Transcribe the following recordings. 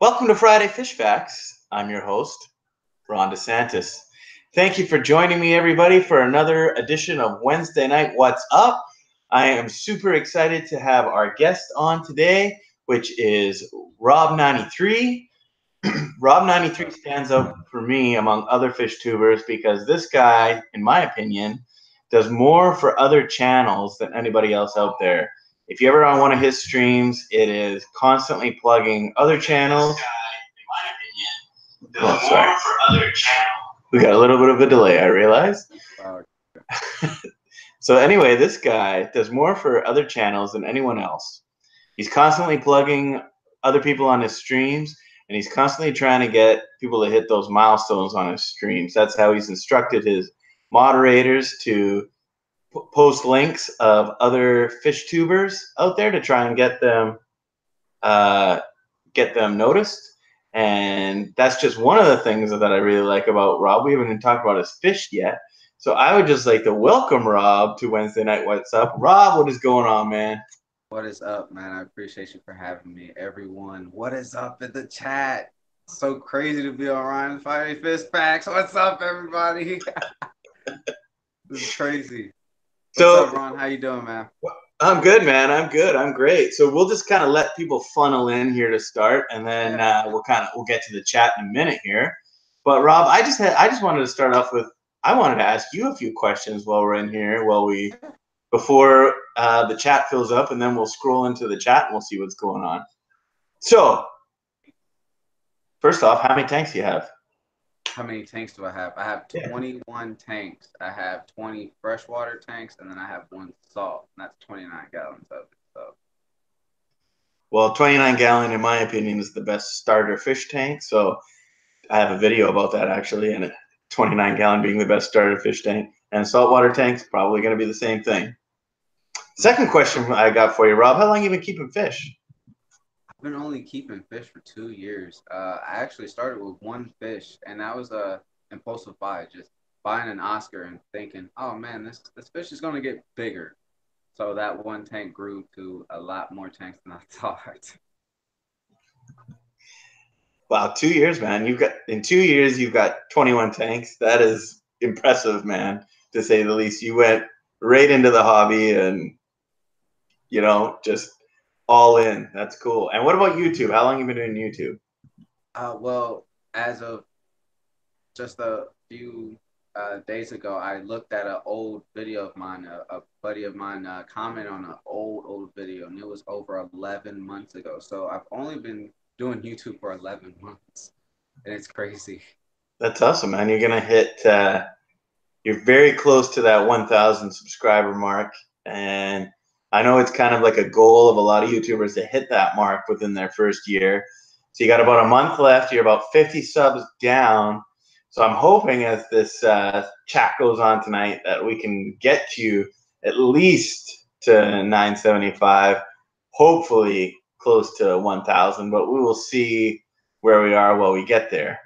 Welcome to Friday Fish Facts. I'm your host, Ron DeSantis. Thank you for joining me, everybody, for another edition of Wednesday Night What's Up. I am super excited to have our guest on today, which is ROB93. ROB93 stands out for me among other fish tubers because this guy, in my opinion, does more for other channels than anybody else out there. If you ever on one of his streams, it is constantly plugging other channels. Oh, sorry. We got a little bit of a delay, I realize. So anyway, this guy does more for other channels than anyone else. He's constantly plugging other people on his streams, and he's constantly trying to get people to hit those milestones on his streams. That's how he's instructed his moderators to post links of other fish tubers out there to try and get them noticed. And that's just one of the things that I really like about Rob. We haven't even talked about his fish yet. So I would just like to welcome Rob to Wednesday Night What's Up. Rob, what is going on, man? What is up, man? I appreciate you for having me. Everyone, what is up in the chat? So crazy to be on Ryan Friday Fish Facts. What's up, everybody? This is crazy. What's up, Ron? How you doing, man? I'm good, man. I'm good. I'm great. So we'll just kind of let people funnel in here to start, and then we'll get to the chat in a minute here. But Rob, I just wanted to start off with, I wanted to ask you a few questions while we're in here, before the chat fills up, and then we'll scroll into the chat and we'll see what's going on. So, first off, how many tanks do you have? How many tanks do I have? I have 21 tanks. I have 20 freshwater tanks, and then I have 1 salt, and that's 29 gallons of it. So, well, 29 gallon, in my opinion, is the best starter fish tank. So, I have a video about that actually, and 29 gallon being the best starter fish tank, and saltwater tank's probably going to be the same thing. Second question I got for you, Rob: how long have you been keeping fish? I've been only keeping fish for 2 years. I actually started with 1 fish, and that was a impulsive buy, just buying an Oscar and thinking, oh man, this fish is going to get bigger. So that 1 tank grew to a lot more tanks than I thought. Wow, 2 years, man. In 2 years you've got 21 tanks. That is impressive, man, to say the least. You went right into the hobby and just all in. That's cool. And what about YouTube? How long have you been doing YouTube? Well, as of just a few days ago, I looked at an old video of mine. A buddy of mine commented on an old video, and it was over 11 months ago. So I've only been doing YouTube for 11 months, and it's crazy. That's awesome, man. You're gonna hit. You're very close to that 1,000 subscriber mark, and I know it's kind of like a goal of a lot of YouTubers to hit that mark within their first year. So you got about a month left. You're about 50 subs down. So I'm hoping as this chat goes on tonight that we can get you at least to 975, hopefully close to 1,000, but we will see where we are while we get there.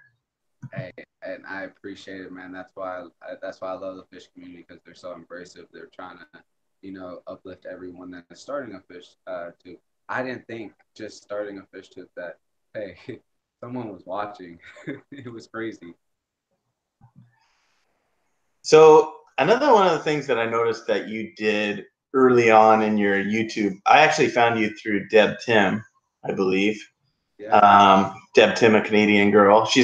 Hey, and I appreciate it, man. That's why I love the fish community, because they're so embracive. They're trying to, uplift everyone that's starting a fish tube. I didn't think just starting a fish tube that, hey, someone was watching. It was crazy. So another one of the things that I noticed that you did early on in your YouTube, I actually found you through Deb Tim, I believe. Yeah. Deb Tim, a Canadian girl. She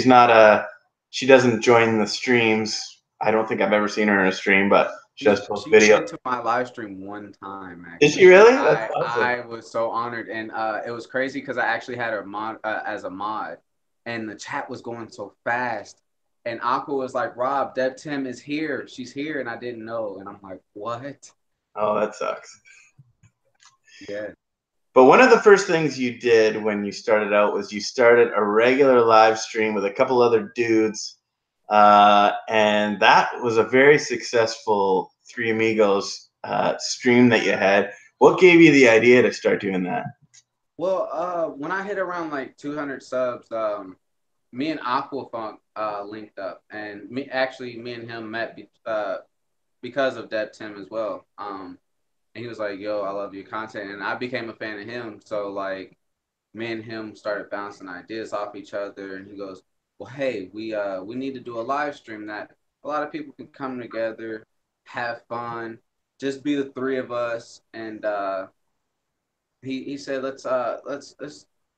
doesn't join the streams. I don't think I've ever seen her in a stream, but she does post video. She went to my live stream one time, actually. Did she really? That's awesome. I was so honored, and it was crazy because I actually had her as a mod, and the chat was going so fast. And Aqua was like, Rob, Deb Tim is here. She's here. And I didn't know. And I'm like, what? Oh, that sucks. Yeah. But one of the first things you did when you started out was you started a regular live stream with a couple other dudes. And that was a very successful Three Amigos stream that you had. What gave you the idea to start doing that? Well, when I hit around like 200 subs, me and Aquafunk linked up, and me and him met because of Deb Tim as well. And he was like, "Yo, I love your content," and I became a fan of him. So like, me and him started bouncing ideas off each other, and he goes, "Well, hey, we need to do a live stream that a lot of people can come together, have fun, just be the three of us." And he said, let's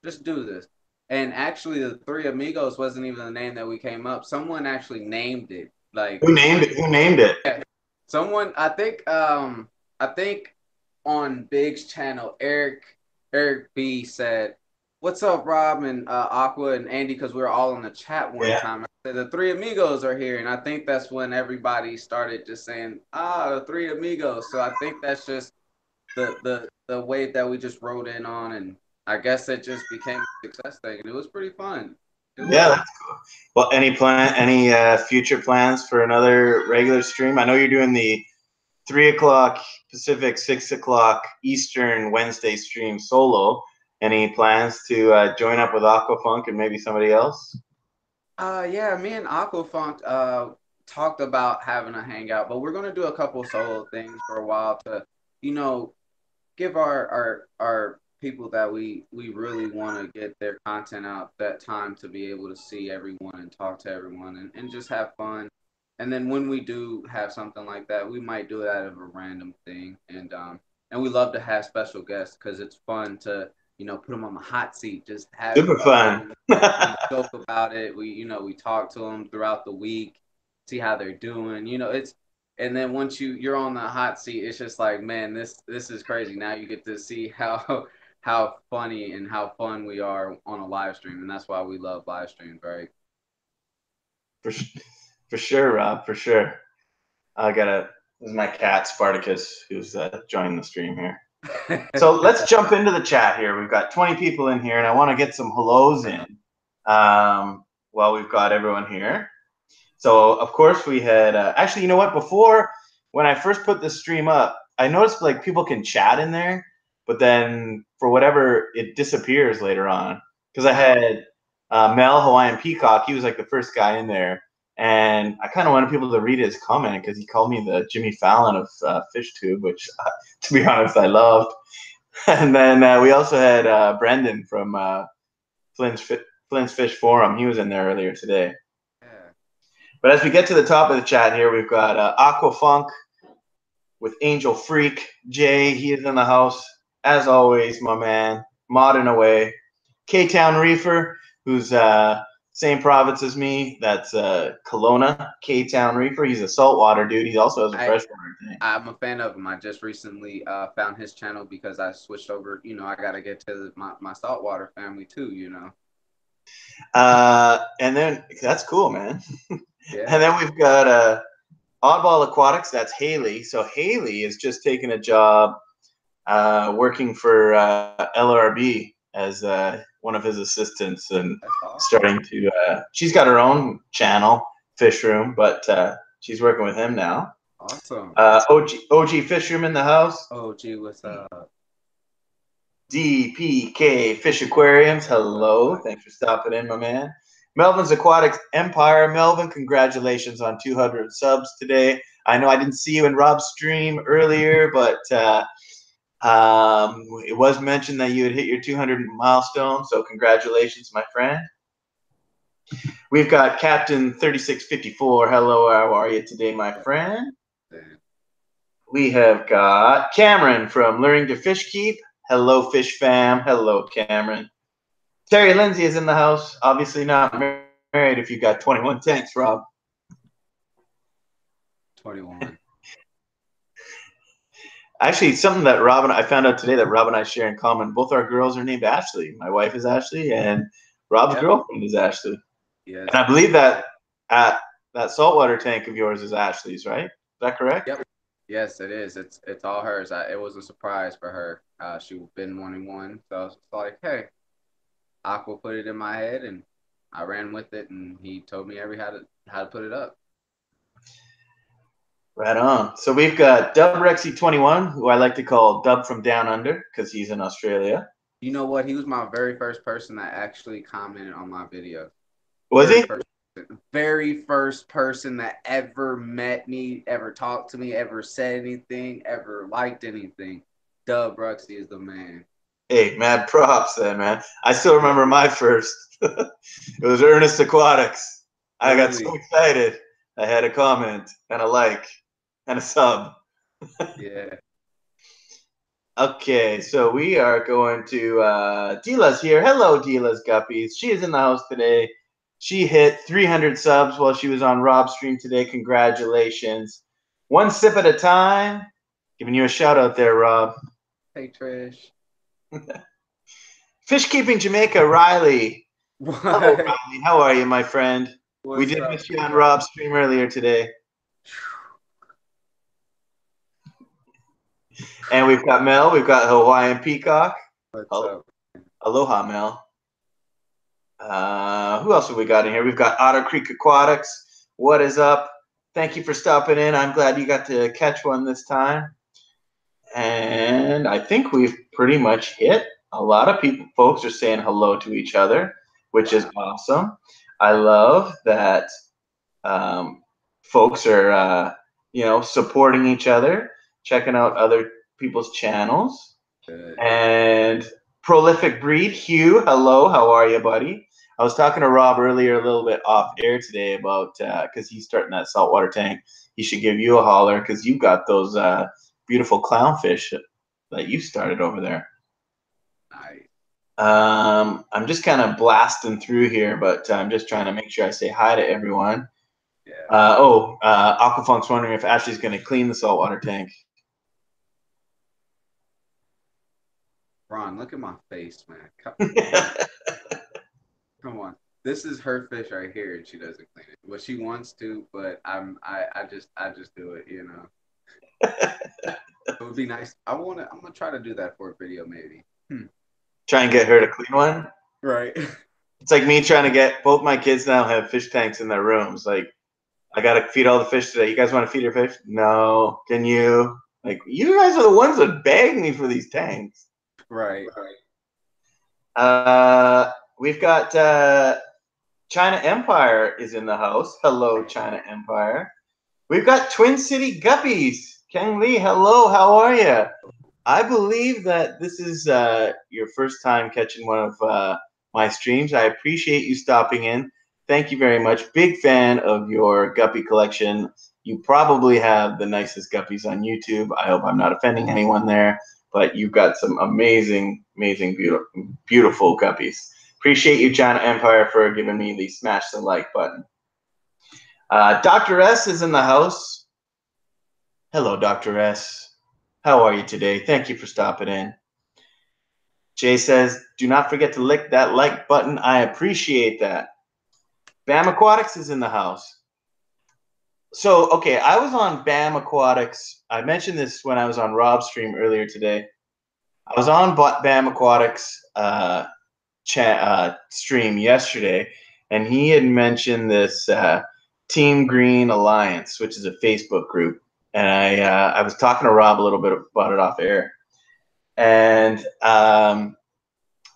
just do this. And actually, the Three Amigos wasn't even the name that we came up. Someone actually named it. Like Who named it? Who named it? someone, I think on Big's channel, Eric B said, "What's up, Rob and Aqua and Andy?" Because we were all in the chat one Yeah. time. I said, "The Three Amigos are here," and I think that's when everybody started just saying, "Ah, the Three Amigos." So I think that's just the wave that we just rode in on, and I guess it just became a success thing, and it was pretty fun. It Yeah, was. that's cool. Well, any future plans for another regular stream? I know you're doing the 3 o'clock Pacific, 6 o'clock Eastern Wednesday stream solo. Any plans to join up with Aquafunk and maybe somebody else? Yeah, me and Aquafunk talked about having a hangout, but we're gonna do a couple solo things for a while to, you know, give our people that we really want to get their content out that time to be able to see everyone and talk to everyone and just have fun. And then when we do have something like that, we might do it out of a random thing. And we love to have special guests because it's fun to put them on the hot seat, just have Super fun. we joke about it. We talk to them throughout the week, see how they're doing. And then once you're on the hot seat, it's just like, man, this is crazy. Now you get to see how how funny and how fun we are on a live stream, and that's why we love live streams, right? For sure, Rob. For sure. This is my cat Spartacus who's joining the stream here. So let's jump into the chat here. We've got 20 people in here, and I want to get some hellos in while we've got everyone here. So, of course, we had actually, you know what? Before, when I first put the stream up, I noticed like people can chat in there, but then for whatever, it disappears later on. Because I had Mel Hawaiian Peacock. He was like the first guy in there. And I kind of wanted people to read his comment because he called me the Jimmy Fallon of FishTube, which, to be honest, I loved. And then we also had Brendan from Flynn's Fish Forum. He was in there earlier today. Yeah. But as we get to the top of the chat here, we've got Aquafunk with Angel Freak. Jay, he is in the house. As always, my man. Modern away. K-Town Reefer, who's same province as me. That's Kelowna. K-Town Reefer. He's a saltwater dude. He also has a freshwater tank. I'm a fan of him. I just recently found his channel because I switched over. I got to get to my saltwater family too, And then that's cool, man. Yeah. And then we've got Oddball Aquatics. That's Haley. So Haley is just taking a job working for LRB as one of his assistants and starting to. She's got her own channel, Fish Room, but she's working with him now. Awesome. OG Fish Room in the house. OG, what's up? DPK Fish Aquariums. Hello. Thanks for stopping in, my man. Melvin's Aquatics Empire. Melvin, congratulations on 200 subs today. I know I didn't see you in Rob's stream earlier, but it was mentioned that you had hit your 200 milestone, so congratulations, my friend. We've got Captain 3654. Hello, how are you today, my friend? We have got Cameron from Learning to Fish Keep. Hello, Fish Fam. Hello, Cameron. Terry Lindsay is in the house. Obviously not married if you've got 21 tanks, Rob. 21. Actually, something that I found out today that Rob and I share in common. Both our girls are named Ashley. My wife is Ashley, and Rob's girlfriend is Ashley. Yes. And I believe that that saltwater tank of yours is Ashley's, right? Is that correct? Yep. Yes, it is. It's all hers. It was a surprise for her. She's been wanting one, so it's like, hey, Aqua put it in my head, and I ran with it, and he told me how to put it up. Right on. So we've got Dub Rexy21, who I like to call Dub from Down Under because he's in Australia. You know what? He was my very first person that actually commented on my video. Was he? Very first person that ever met me, ever talked to me, ever said anything, ever liked anything. Dub Rexy is the man. Hey, mad props then, man. I still remember my first. It was Ernest Aquatics. I got so Really? excited. I had a comment and a like and a sub. Yeah. Okay, so we are going to Dila's here. Hello, Dila's Guppies. She is in the house today. She hit 300 subs while she was on Rob's stream today. Congratulations. One sip at a time. Giving you a shout out there, Rob. Hey, Trish. Fish Keeping Jamaica, Riley. Hello, What? Riley. How are you, my friend? We What's did up, miss you big on dog? Rob's stream earlier today. And we've got Mel. We've got Hawaiian Peacock. What's up? Aloha, Mel. Who else have we got in here? We've got Otter Creek Aquatics. What is up? Thank you for stopping in. I'm glad you got to catch one this time. And I think we've pretty much hit. A lot of folks are saying hello to each other, which is awesome. I love that folks are, supporting each other, checking out other people's channels. Good. And Prolific Breed, Hugh, hello, how are you, buddy? I was talking to Rob earlier a little bit off air today about because he's starting that saltwater tank. He should give you a holler because you've got those beautiful clownfish that you started over there. Nice. I'm just kind of blasting through here, but I'm just trying to make sure I say hi to everyone. Yeah. Aquafunk's wondering if Ashley's going to clean the saltwater tank. Ron, look at my face, man. Come on. This is her fish right here, and she doesn't clean it. Well, she wants to, but I just do it, you know. It would be nice. I'm gonna try to do that for a video, maybe. Try and get her to clean one. Right. It's like me trying to get both my kids now have fish tanks in their rooms. Like, I got to feed all the fish today. You guys want to feed your fish? No. Can you? Like, you guys are the ones that beg me for these tanks. Right. We've got China Empire is in the house. Hello, China Empire. We've got Twin City Guppies. Kang Lee, hello. How are you? I believe that this is your first time catching one of my streams. I appreciate you stopping in. Thank you very much. Big fan of your guppy collection. You probably have the nicest guppies on YouTube. I hope I'm not offending anyone there, but you've got some amazing, beautiful, beautiful guppies. Appreciate you, China Empire, for giving me the smash the like button. Dr. S is in the house. Hello, Dr. S. How are you today? Thank you for stopping in. Jay says, do not forget to lick that like button. I appreciate that. Bam Aquatics is in the house. So, okay, I was on Bam Aquatics. I mentioned this when I was on Rob's stream earlier today. I was on Bam Aquatics stream yesterday, and he had mentioned this Team Green Alliance, which is a Facebook group. And I was talking to Rob a little bit about it off air. And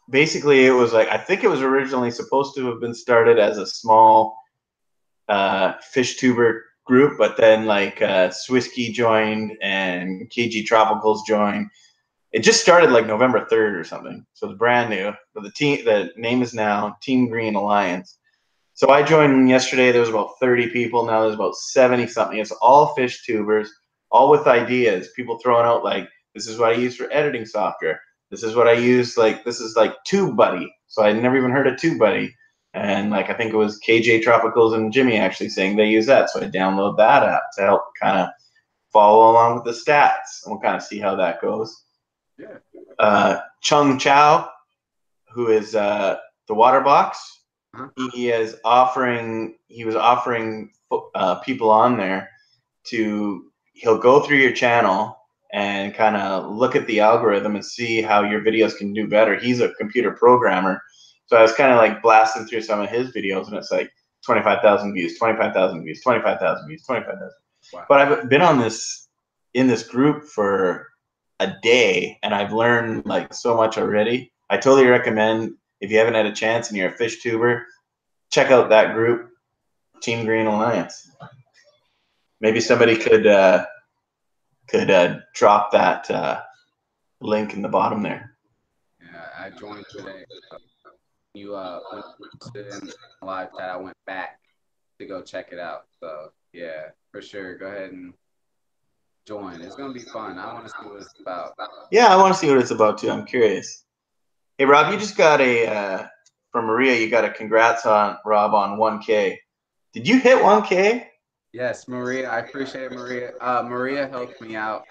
basically, it was like, I think it was originally supposed to have been started as a small fish tuber group, but then like Swisky joined and KG Tropicals joined. It just started like November 3rd or something, so it's brand new. But the name is now Team Green Alliance. So I joined yesterday. There was about 30 people. Now there's about 70 something. It's all fish tubers, all with ideas. People throwing out like, this is what I use for editing software. This is what I use. Like, this is like TubeBuddy. So I never even heard of TubeBuddy. And like, I think it was KJ Tropicals and Jimmy actually saying they use that. So I download that app to help kind of follow along with the stats. And we'll kind of see how that goes. Yeah. Chung Chow, who is the water box. He was offering people on there he'll go through your channel and kind of look at the algorithm and see how your videos can do better. He's a computer programmer. So I was kind of like blasting through some of his videos, and it's like 25,000 views, 25,000 views, 25,000 views, 25,000. Wow. But I've been in this group for a day, and I've learned like so much already. I totally recommend, if you haven't had a chance and you're a fish tuber, check out that group, Team Green Alliance. Maybe somebody could drop that link in the bottom there. Yeah, I joined today. You when you posted in the live chat, I went back to go check it out. So yeah, for sure. Go ahead and join. It's gonna be fun. I want to see what it's about. Yeah, I want to see what it's about too. I'm curious. Hey, Rob, you just got from Maria. You got a congrats on Rob on 1K. Did you hit 1K? Yes, Maria. I appreciate it, Maria. Maria helped me out.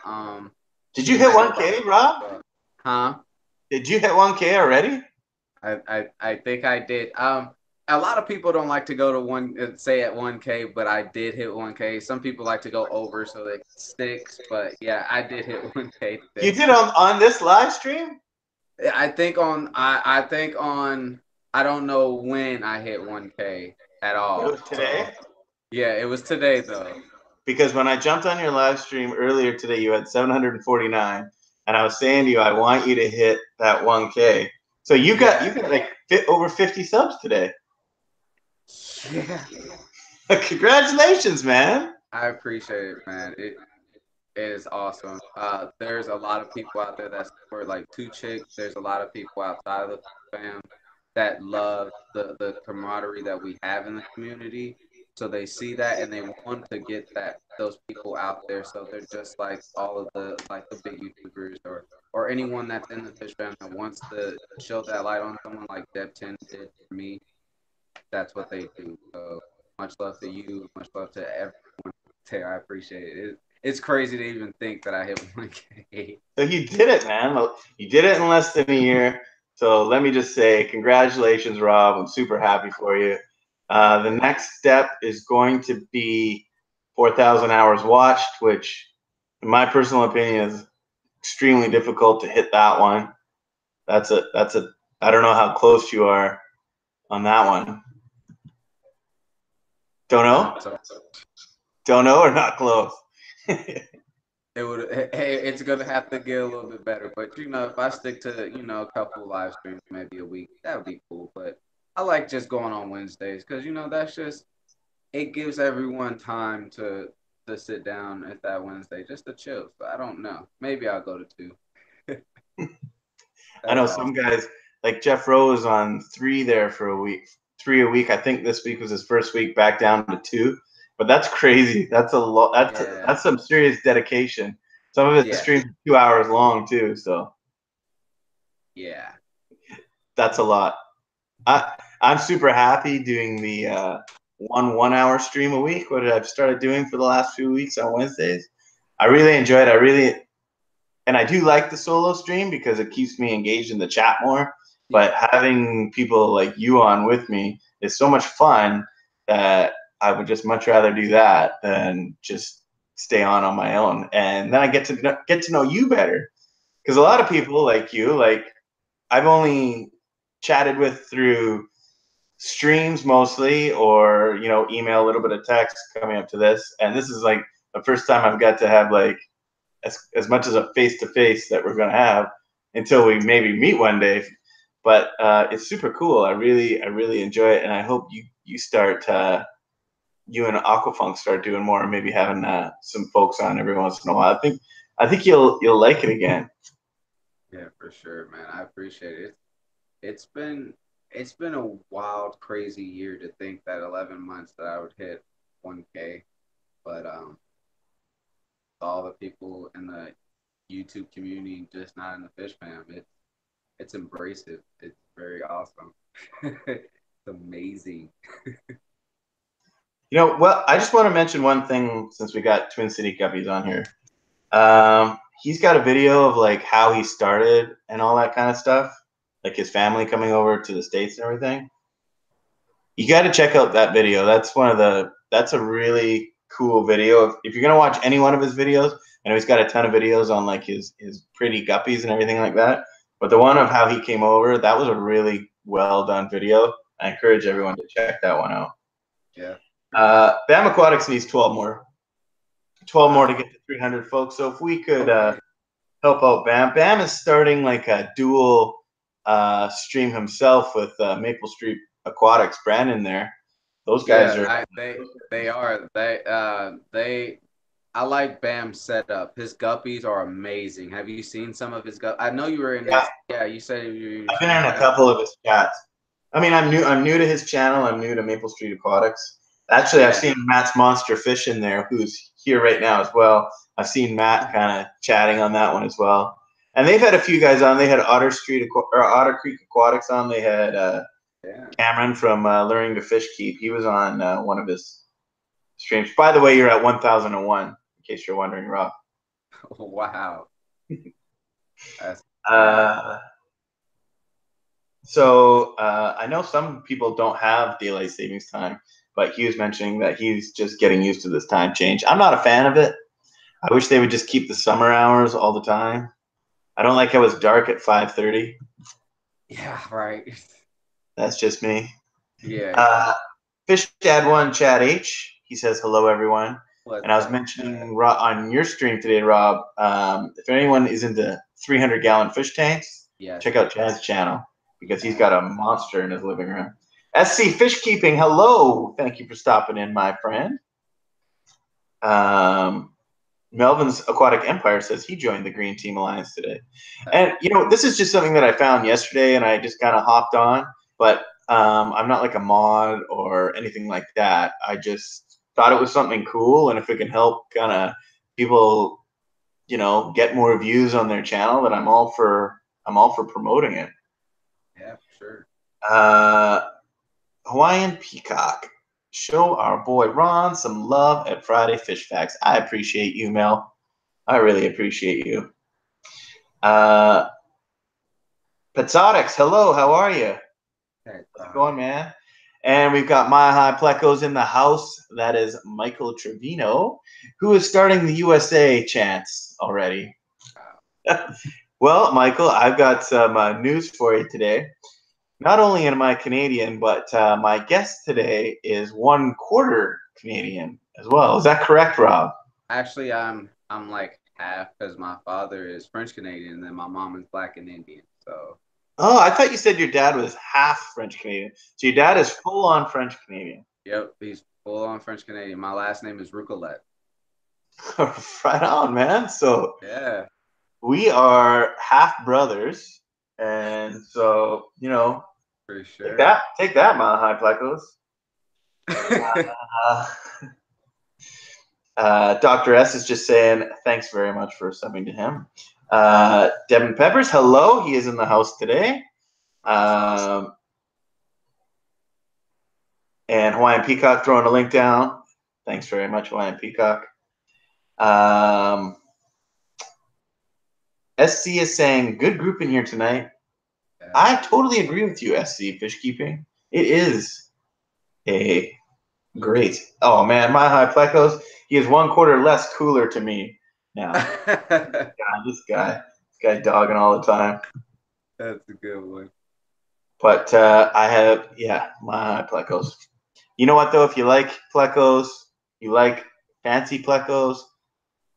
Did you She hit had it. 1K, Rob? Huh? Did you hit 1K already? I think I did. A lot of people don't like to go to say at 1K, but I did hit 1K. Some people like to go over so they sticks, but yeah, I did hit 1K You today. did on this live stream? I think on I don't know when I hit 1K at It all. was So today? yeah, it was today though. Because when I jumped on your live stream earlier today, you had 749, and I was saying to you, I want you to hit that 1K. So you got like over 50 subs today. Yeah. Congratulations, man. I appreciate it, man. It is awesome. There's a lot of people out there that support like Two Chick. There's a lot of people outside of the fam that love the camaraderie that we have in the community. So they see that and they want to get those people out there. So they're just like all of the big YouTubers or anyone that's in the fish fam that wants to show that light on someone like Deb10 did for me. That's what they do. So much love to you. Much love to everyone there. I appreciate it. It's crazy to even think that I hit 1K. So you did it, man. You did it in less than a year. So let me just say, congratulations, Rob. I'm super happy for you. The next step is going to be 4,000 hours watched, which, in my personal opinion, is extremely difficult to hit that one. That's a. I don't know how close you are on that one. Don't know. Don't know or not close. It would. Hey, it's gonna have to get a little bit better, but if I stick to a couple live streams, maybe a week, that would be cool. But I like just going on Wednesdays because that's just it gives everyone time to sit down at that Wednesday just to chill. So I don't know. Maybe I'll go to 2. I know That's some awesome. guys like Jeff Rowe is on 3 there for a week. 3 a week. I think this week was his first week back down to 2. But that's crazy. That's a lot. That's some serious dedication. Some of his streams are 2 hours long too. So yeah, that's a lot. I'm super happy doing the 1 hour stream a week. What I've started doing for the last few weeks on Wednesdays. I really enjoy it. And I do like the solo stream because it keeps me engaged in the chat more. But having people like you on with me is so much fun that I would just much rather do that than just stay on my own. And then I get to know you better. Because a lot of people like you, like I've only chatted with through streams mostly, or email, a little bit of text coming up to this. And this is like the first time I've got to have like as much as a face-to-face that we're going to have until we maybe meet one day. But it's super cool. I really enjoy it, and I hope you start you and Aquafunk start doing more, and maybe having some folks on every once in a while. I think you'll like it again. Yeah, for sure, man. I appreciate it. It's been a wild, crazy year to think that 11 months that I would hit 1K, but all the people in the YouTube community, just not in the fish fam, it's embracive. It's very awesome. It's amazing. Well, I just want to mention one thing since we got Twin City Guppies on here. He's got a video of like how he started and all that kind of stuff, like his family coming over to the States and everything. You got to check out that video. That's a really cool video. If you're gonna watch any one of his videos, I know he's got a ton of videos on like his pretty guppies and everything like that. But the one of how he came over, that was a really well done video. I encourage everyone to check that one out. Yeah. BAM Aquatics needs 12 more to get to 300 folks. So if we could help out BAM. BAM is starting like a dual stream himself with Maple Street Aquatics, Brandon there. Those guys are. They are. They I like Bam's setup. His guppies are amazing. Have you seen some of his I know you were in Yeah, his. Yeah, you said you. I've been in a couple of his chats. I mean, I'm new to his channel. I'm new to Maple Street Aquatics. Actually, I've Yeah. seen Matt's Monster Fish in there, who's here right now as well. I've seen Matt kind of chatting on that one as well. And they've had a few guys on. They had Otter Creek Aquatics on. They had Yeah. Cameron from Learning to Fish Keep. He was on one of his streams. By the way, you're at 1001, in case you're wondering, Rob. Wow. That's So I know some people don't have daylight savings time, but he was mentioning that he's just getting used to this time change. I'm not a fan of it. I wish they would just keep the summer hours all the time. I don't like how it's dark at 5:30. yeah, right. That's just me. Yeah. Fish Dad One Chad H. He says hello everyone. And I What's was up? mentioning on your stream today, Rob. If anyone is into 300-gallon fish tanks, Yes. check out Chad's channel because he's got a monster in his living room. SC Fish Keeping, hello. Thank you for stopping in, my friend. Melvin's Aquatic Empire says he joined the Green Team Alliance today. And, you know, this is just something that I found yesterday and I just kind of hopped on. But I'm not like a mod or anything like that. I just thought it was something cool. And if it can help kind of people, you know, get more views on their channel, then I'm all for promoting it. Yeah, for sure. Hawaiian Peacock. Show our boy Ron some love at Friday Fish Facts. I appreciate you, Mel. I really appreciate you. Petzotics, hello, how are you? Okay. How's it going, man? And we've got My High Plecos in the house. That is Michael Trevino, who is starting the USA chants already. Well, Michael, I've got some news for you today. Not only am I Canadian, but my guest today is 1/4 Canadian as well. Is that correct, Rob? Actually, I'm like half because my father is French Canadian and then my mom is Black and Indian. So. Oh, I thought you said your dad was half French Canadian. So your dad is full on French Canadian. Yep, he's full on French Canadian. My last name is Roucolet. Right on, man. So yeah, we are half brothers, and so you know, for sure. take that, my high plecos. Dr. S is just saying thanks very much for subbing to him. Devin Peppers, hello. He is in the house today. And Hawaiian Peacock throwing a link down. Thanks very much, Hawaiian Peacock. SC is saying, good group in here tonight. Yeah. I totally agree with you, SC, fish keeping. It is a great. Oh, man, my high plecos, he is 1/4 less cooler to me now. God, this guy's dogging all the time. That's a good one. But I have, my high plecos. You know what, though? If you like plecos, you like fancy plecos,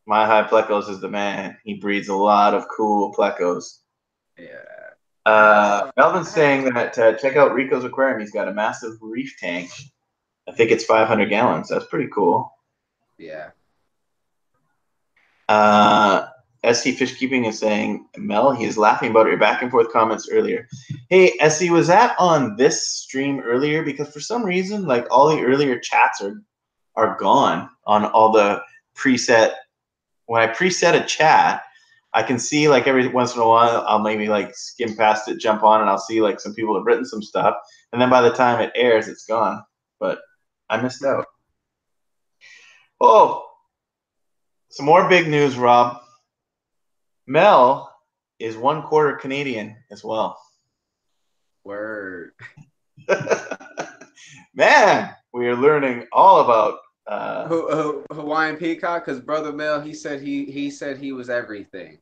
my high plecos is the man. He breeds a lot of cool plecos. Yeah. Melvin's saying that check out Rico's aquarium. He's got a massive reef tank. I think it's 500 gallons. That's pretty cool. Yeah. SC Fish Keeping is saying, Mel, he is laughing about your back and forth comments earlier. Hey, SC, was that on this stream earlier? Because for some reason, like all the earlier chats are gone on all the preset. When I preset a chat, I can see like every once in a while, I'll maybe like skim past it, jump on, and I'll see like some people have written some stuff. And then by the time it airs, it's gone. But I missed out. Oh, some more big news, Rob. Mel is 1/4 Canadian as well. Word. Man, we are learning all about Hawaiian Peacock, because Brother Mel, he said he was everything.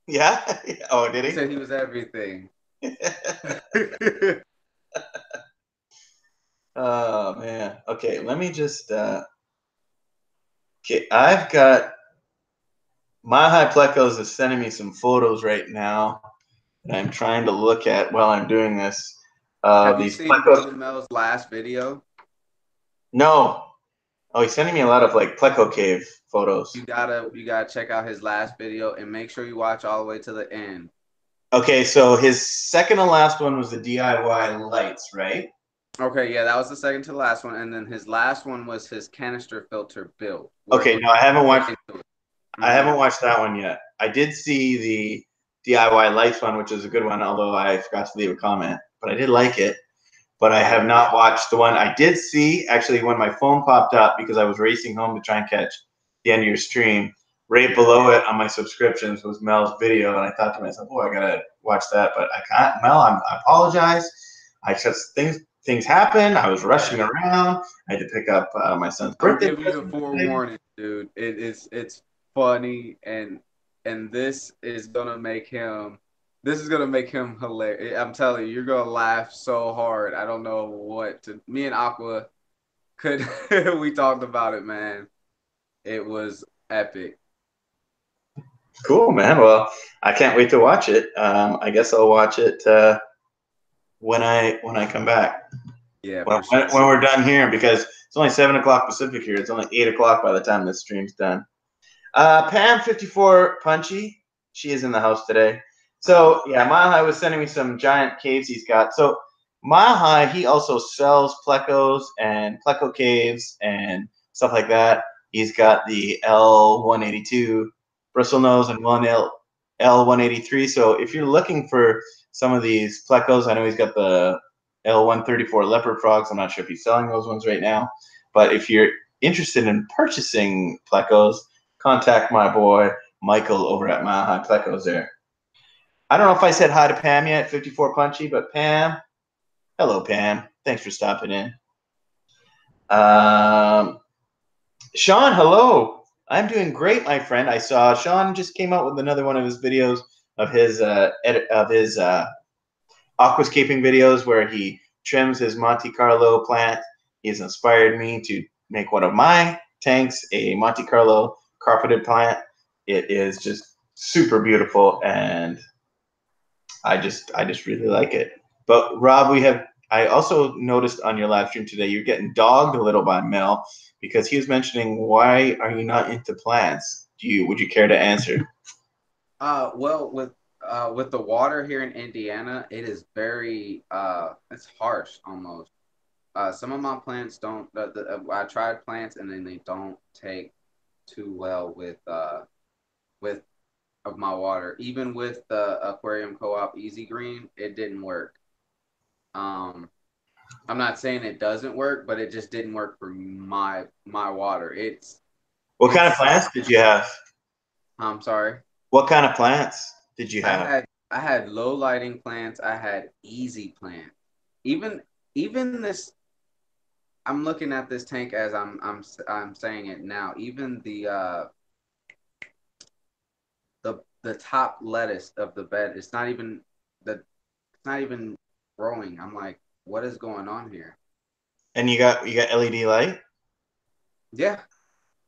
Yeah? Oh, did he? He said he was everything. Oh, man. Okay, let me just okay, I've got my high plecos is sending me some photos right now that I'm trying to look at while I'm doing this. Have you these seen plecos... Brother Mel's last video? No. Oh, he's sending me a lot of like Pleco Cave photos. You gotta check out his last video and make sure you watch all the way to the end. Okay, so his second to last one was the DIY lights, right? Okay, yeah, that was the second to the last one, and then his last one was his canister filter build. Okay, no, I haven't watched. I haven't Mhm. watched that one yet. I did see the DIY lights one, which is a good one, although I forgot to leave a comment, but I did like it. But I have not watched the one I did see actually when my phone popped up because I was racing home to try and catch the end of your stream. Right below it on my subscriptions was Mel's video, and I thought to myself, "Oh, I gotta watch that," but I can't. Mel, I apologize. I just things happen. I was rushing around. I had to pick up my son's I'm birthday giving you a present today. forewarning, dude. It's funny and this is gonna make him hilarious. I'm telling you, you're gonna laugh so hard. I don't know what to. Me and Aqua could we talked about it, man. It was epic. Cool, man. Well, I can't wait to watch it. I guess I'll watch it when I come back. Yeah, When, for sure. when we're done here, because it's only 7 o'clock Pacific here. It's only 8 o'clock by the time this stream's done. Pam54 Punchy, she is in the house today. So yeah, Mile High was sending me some giant caves he's got. So Mile High, he also sells plecos and pleco caves and stuff like that. He's got the L182 bristle nose and L183. So if you're looking for some of these plecos, I know he's got the L134 leopard frogs. I'm not sure if he's selling those ones right now, but if you're interested in purchasing plecos, contact my boy Michael over at Mile High Plecos there. I don't know if I said hi to Pam yet, 54 Punchy, but Pam, hello, Pam. Thanks for stopping in. Sean, hello. I'm doing great, my friend. I saw Sean just came out with another one of his videos of his aquascaping videos where he trims his Monte Carlo plant. He's inspired me to make one of my tanks a Monte Carlo carpeted plant. It is just super beautiful, and I just really like it. But Rob, I also noticed on your live stream today you're getting dogged a little by Mel because he was mentioning, why are you not into plants? Would you care to answer? Well, with the water here in Indiana, it is very it's harsh almost. Some of my plants don't. I tried plants and then they don't take too well with of my water. Even with the aquarium co-op Easy Green, it didn't work. I'm not saying it doesn't work, but it just didn't work for my water. What kind of plants did you have? I'm sorry. What kind of plants did you have? I had low lighting plants. I had easy plants. Even this. I'm looking at this tank as I'm saying it now. Even the top lettuce of the bed, it's not even growing. I'm like, what is going on here? And you got LED light? Yeah.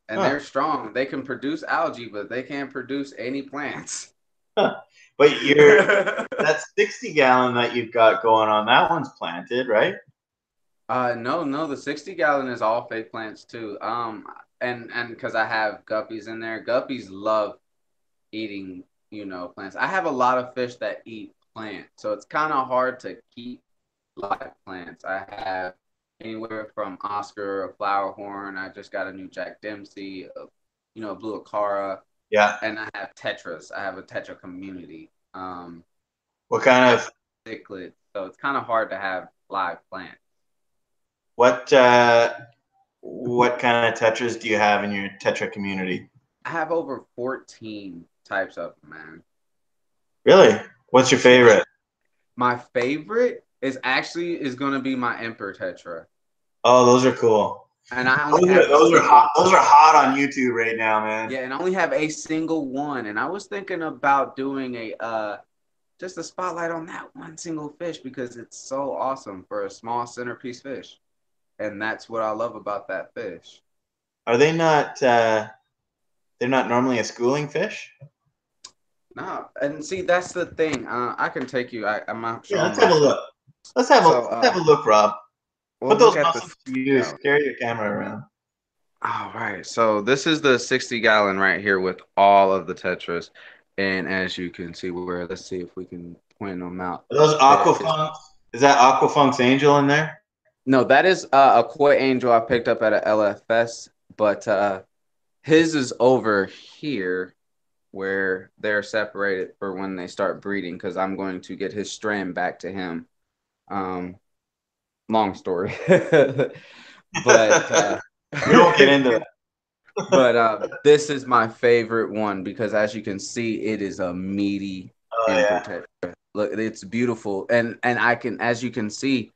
And Huh. they're strong. They can produce algae, but they can't produce any plants. Huh. But that 60-gallon that you've got going on, that one's planted, right? No, the 60-gallon is all fake plants too. And because I have guppies in there, guppies love eating, plants. I have a lot of fish that eat plants, so it's kind of hard to keep live plants. I have anywhere from Oscar, a flower horn. I just got a new Jack Dempsey, blue Acara. Yeah. And I have tetras. I have a tetra community. What kind of cichlids? So it's kind of hard to have live plants. What kind of tetras do you have in your tetra community? I have over 14 types of them, man. Really? What's your favorite? My favorite is going to be my Emperor Tetra. Oh, those are cool. And I only have those are hot. Those are hot on YouTube right now, man. Yeah, and I only have a single one. And I was thinking about doing just a spotlight on that one single fish because it's so awesome for a small centerpiece fish. And that's what I love about that fish. Are they not? They're not normally a schooling fish. No, and see that's the thing. I can take you. I'm not sure. Yeah, let's have a look. Let's have a look, Rob. Put those muscles to use. Carry your camera around. All right. So this is the 60-gallon right here with all of the tetras. And as you can see where, let's see if we can point them out. Are those There is Aquafunks? Is that Aquafunk's Angel in there? no, that is a koi angel I picked up at a LFS, but his is over here where they're separated for when they start breeding because I'm going to get his strand back to him. Um, long story, but We won't get into it. but this is my favorite one because as you can see, it is a meaty Oh emperor yeah, tetra. Look, it's beautiful, and I can, as you can see,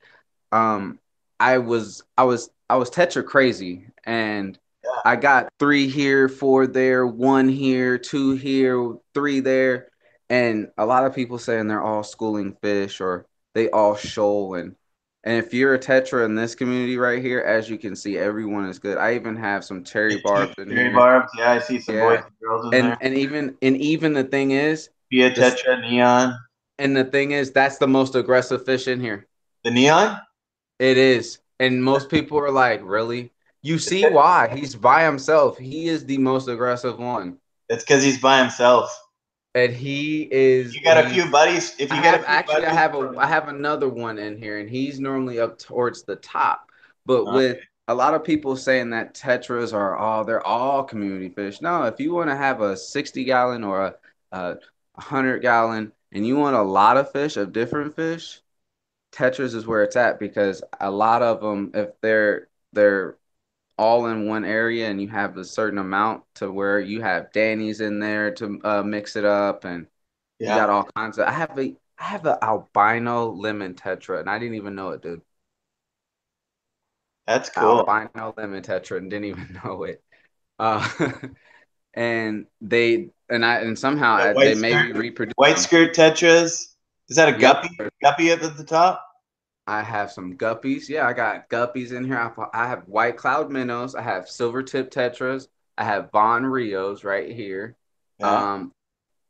um, I was Tetra crazy, and yeah, I got three here, four there, one here, two here, three there, and a lot of people saying they're all schooling fish or they all shoal and if you're a Tetra in this community right here, as you can see, everyone is good. I even have some cherry barbs in Cherry here. Barbs. Yeah, I see some boys Yeah, and girls in and there. even the thing is, Pia this Tetra Neon. and the thing is, that's the most aggressive fish in here. The Neon? It is. And most people are like, really? You see why? He's by himself. He is the most aggressive one. It's because he's by himself. And he is You got a few he's buddies. If I you get a have few actually buddies, I have another one in here and he's normally up towards the top. But with okay. a lot of people saying that tetras are all they're all community fish. No, if you want to have a 60-gallon or a 100-gallon and you want a lot of fish of different fish, Tetris is where it's at because a lot of them, if they're all in one area and you have a certain amount to where you have Danny's in there to mix it up, and you Yeah, got all kinds of. I have a albino lemon tetra, and I didn't even know it, dude. that's cool. Albino lemon tetra, and didn't even know it. Uh, and they and somehow Yeah, they may be reproducing. white skirt tetras. Is that a Yep, guppy? Guppy up at the top? I have some guppies. Yeah, I got guppies in here. I have white cloud minnows. I have silver tip tetras. I have Von Rios right here. Yeah. Um,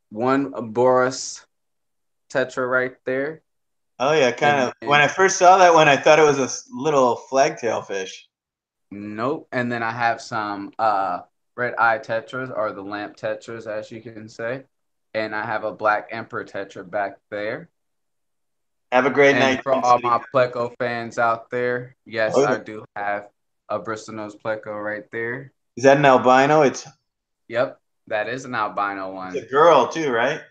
one Boris tetra right there. Oh yeah, kind And of. When then I first saw that one, I thought it was a little flagtail fish. nope. And then I have some red eye tetras or the lamp tetras, as you can say. And I have a black emperor tetra back there. Have a great And night, for Twin all City. my Pleco fans out there, Oh yes, yeah. I do have a Bristol nose Pleco right there. Is that an albino? Yep, that is an albino It's one. a girl too, right?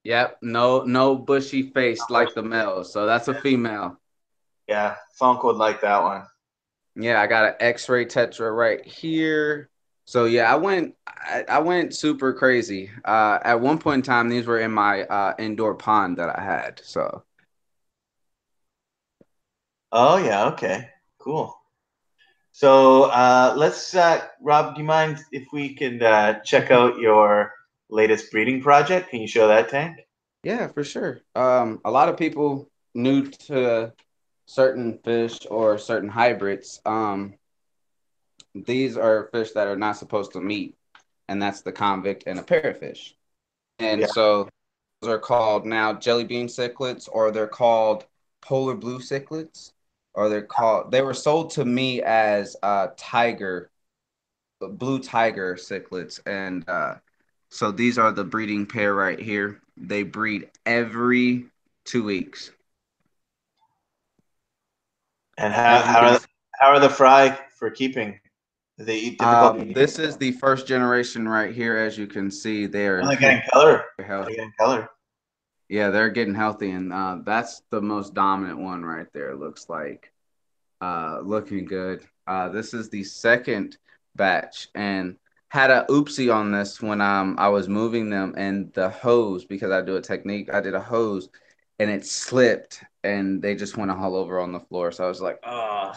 Yep, no bushy face like the male, so that's a female. Yeah, Funk would like that one. Yeah, I got an X-ray tetra right here. So yeah, I went super crazy. At one point in time, these were in my indoor pond that I had. So Oh yeah, okay, cool. So let's, Rob. Do you mind if we can check out your latest breeding project? Can you show that tank? yeah, for sure. A lot of people new to certain fish or certain hybrids, these are fish that are not supposed to meet, and that's the convict and a parrotfish. And Yeah, so those are called now jelly bean cichlids, or they're called polar blue cichlids, or they were sold to me as tiger, blue tiger cichlids. And so these are the breeding pair right here. They breed every 2 weeks. and As you can how are the fry for keeping? Do they eat difficult? This is the first generation right here. As you can see, Oh, they're they're getting color. healthy. They're getting color. Yeah, they're getting healthy, and that's the most dominant one right there. It looks like looking good. This is the second batch, and had a oopsie on this when I was moving them, and the hose because I do a technique. I did a hose, and it slipped, and they just went all over on the floor. So I was like, oh.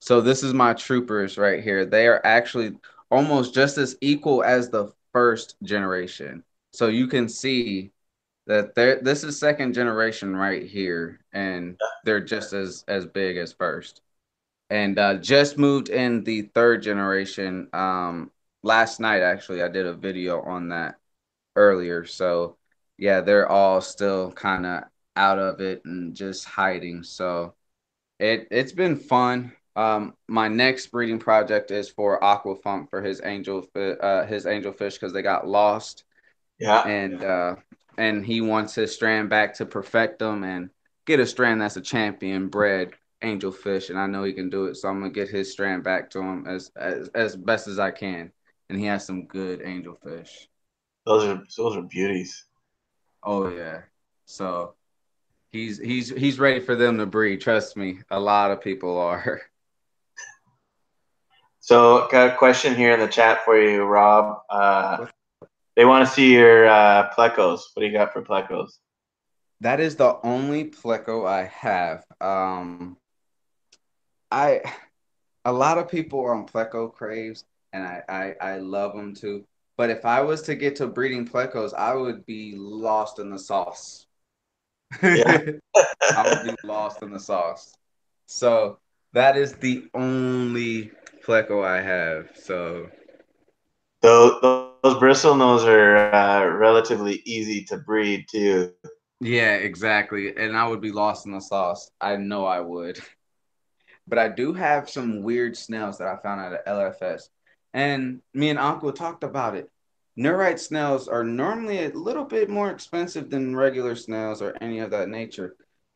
So this is my troopers right here. They are actually almost just as equal as the first generation. So you can see that this is second generation right here, and they're just as big as first. And just moved in the third generation. Last night actually, I did a video on that earlier. So yeah, they're all still kind of out of it and just hiding. So it's been fun. My next breeding project is for Aquafunk for his angelfish because they got lost, Yeah. and he wants his strand back to perfect them and get a strand that's a champion bred angelfish, and I know he can do it, so I'm gonna get his strand back to him as best as I can, and he has some good angelfish. Those are beauties. Oh yeah, so he's ready for them to breed. Trust me, a lot of people are. So, got a question here in the chat for you, Rob. They want to see your plecos. What do you got for plecos? That is the only pleco I have. I A lot of people are on pleco craves, and I love them too. But if I was to get to breeding plecos, I would be lost in the sauce. Yeah. I would be lost in the sauce. So that is the only pleco I have. So Those bristlenose are relatively easy to breed too. yeah, exactly. And I would be lost in the sauce. I know I would. But I do have some weird snails that I found at LFS. And me and Aqua talked about it. Neurite snails are normally a little bit more expensive than regular snails or any of that nature.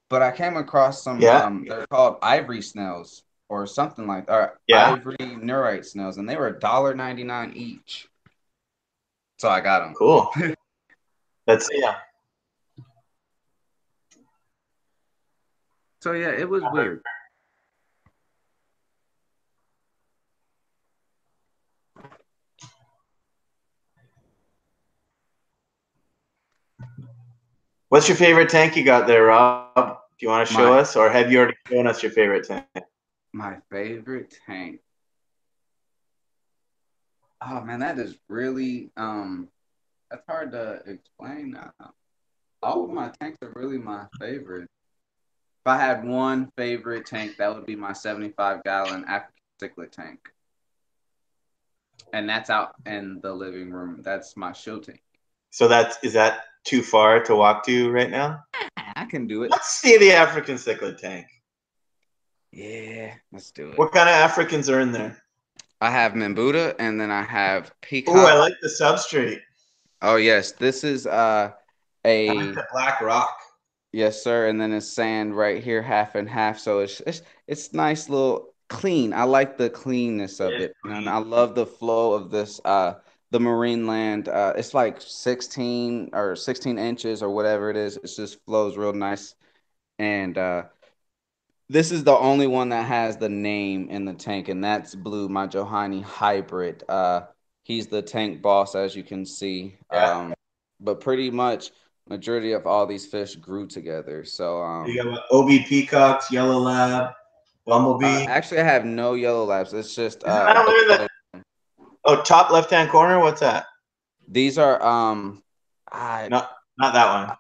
But I came across some, Yeah. they're called ivory snails or something like that, or Yeah. ivory neurite snails, and they were $1.99 each. So I got Cool. them. Yeah. So yeah, it was weird. What's your favorite tank you got there, Rob? Do you want to show My us, or have you already shown us your favorite tank? my favorite tank. Oh man, that is really that's hard to explain now. All of my tanks are really my favorite. If I had one favorite tank, that would be my 75-gallon African cichlid tank. And that's out in the living room. That's my show tank. So is that too far to walk to right now? I can do it. Let's see the African cichlid tank. Yeah, let's do it. What kind of Africans are in there? I have Mambuta and then I have Oh, I Peacock. like the substrate. Oh yes, this is I like a the black rock. yes, sir. And then it's sand right here, half and half. So it's nice little clean. I like the cleanness of It's it. And clean. I love the flow of this the marine land. It's like 16 or 16 inches or whatever it is. It just flows real nice. And this is the only one that has the name in the tank, and that's Blue, my Johanni hybrid. He's the tank boss, as you can see. Yeah. But pretty much majority of all these fish grew together. So You got OB peacocks, yellow lab, bumblebee. actually I have no yellow labs. It's just Isn't that one in the top left hand corner? What's that? these are I No, not that one.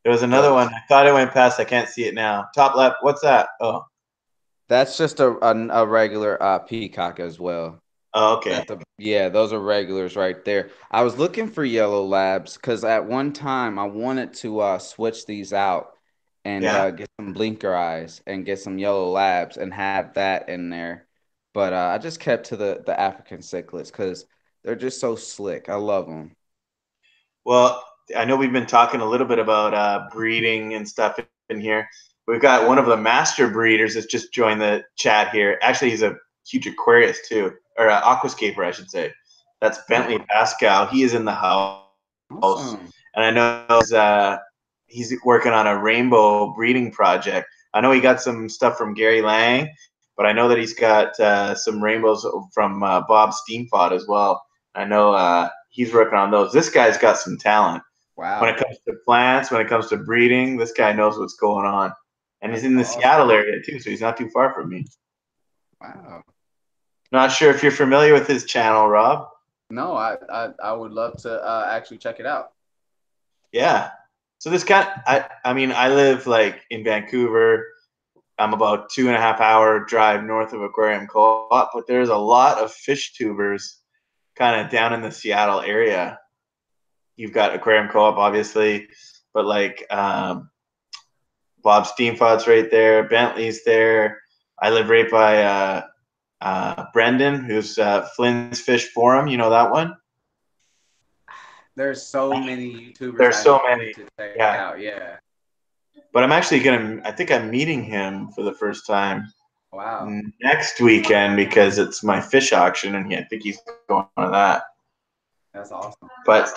There was another the one. I thought it went past. I can't see it now. Top left. What's that? Oh. that's just a regular peacock as well. Oh, okay. Yeah, those are regulars right there. I was looking for yellow labs because at one time I wanted to switch these out and Yeah. get some blinker eyes and get some yellow labs and have that in there. But I just kept to the African cichlids because they're just so slick. I love them. Well, I know we've been talking a little bit about breeding and stuff in here. We've got one of the master breeders that's just joined the chat here. Actually, he's a huge Aquarius too, or aquascaper, I should say. That's Bentley Pascal. He is in the house, Awesome. and I know he's working on a rainbow breeding project. I know he got some stuff from Gary Lang, but I know that he's got some rainbows from Bob Steamfod as well. I know he's working on those. This guy's got some talent. When Wow. it comes to plants, when it comes to breeding, this guy knows what's going on. And he's That's in the awesome. Seattle area too, so he's not too far from me. Wow. Not sure if you're familiar with his channel, Rob. No, I would love to actually check it out. Yeah. So this guy, I mean, I live like in Vancouver. I'm about 2.5 hour drive north of Aquarium Co-op, but there's a lot of fish tubers kind of down in the Seattle area. You've got Aquarium Co-op, obviously, but like Bob Steamfod's right there, Bentley's there. I live right by Brendan, who's Flynn's Fish Forum. You know that one? There's so many YouTubers There's I so need many. to check Yeah. out. Yeah. But I'm actually I think I'm meeting him for the first time Wow. next weekend because it's my fish auction, and I think he's going to that. That's awesome. But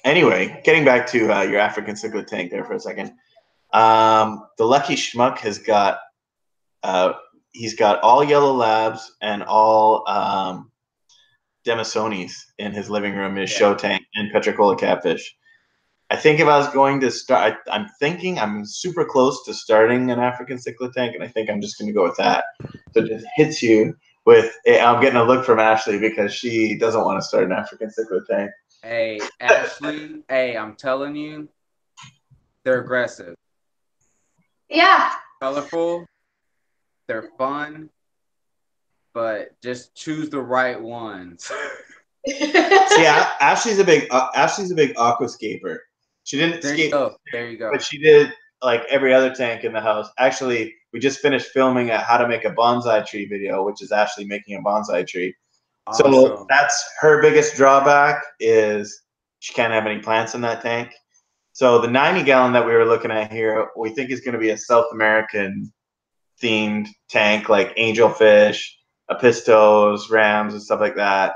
anyway, getting back to your African cichlid tank there for a second. The Lucky Schmuck has got he's got all yellow labs and all Demisonis in his living room, his show tank, and Petricola catfish. I think if I was going to start, I'm thinking I'm super close to starting an African cichlid tank, and I think I'm just going to go with that. So it just hits you with, I'm getting a look from Ashley because she doesn't want to start an African cichlid tank. Hey, Ashley, hey, I'm telling you, they're aggressive. Yeah. Colorful. They're fun. But just choose the right ones. Yeah, Ashley's a big aquascaper. She didn't skate. There you go. But she did like every other tank in the house. Actually, we just finished filming a how to make a bonsai tree video, which is Ashley making a bonsai tree. Awesome. So that's her biggest drawback is she can't have any plants in that tank. So the 90-gallon that we were looking at here, we think is going to be a South American themed tank like angelfish, apistos, rams, and stuff like that.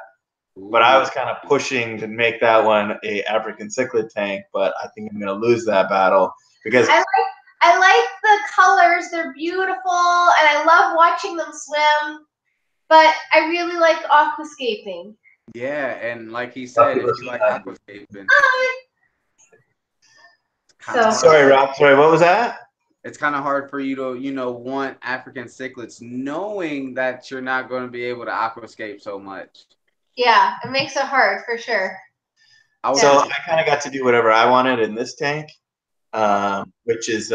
Ooh. But I was kind of pushing to make that one a African cichlid tank, but I think I'm going to lose that battle because I like the colors. They're beautiful, and I love watching them swim. But I really like aquascaping. Yeah, and like he said, if you like aquascaping. Sorry, Rob. Sorry, what was that? It's kind of hard for you to, want African cichlids knowing that you're not going to be able to aquascape so much. Yeah, it makes it hard for sure. So I kind of got to do whatever I wanted in this tank, which is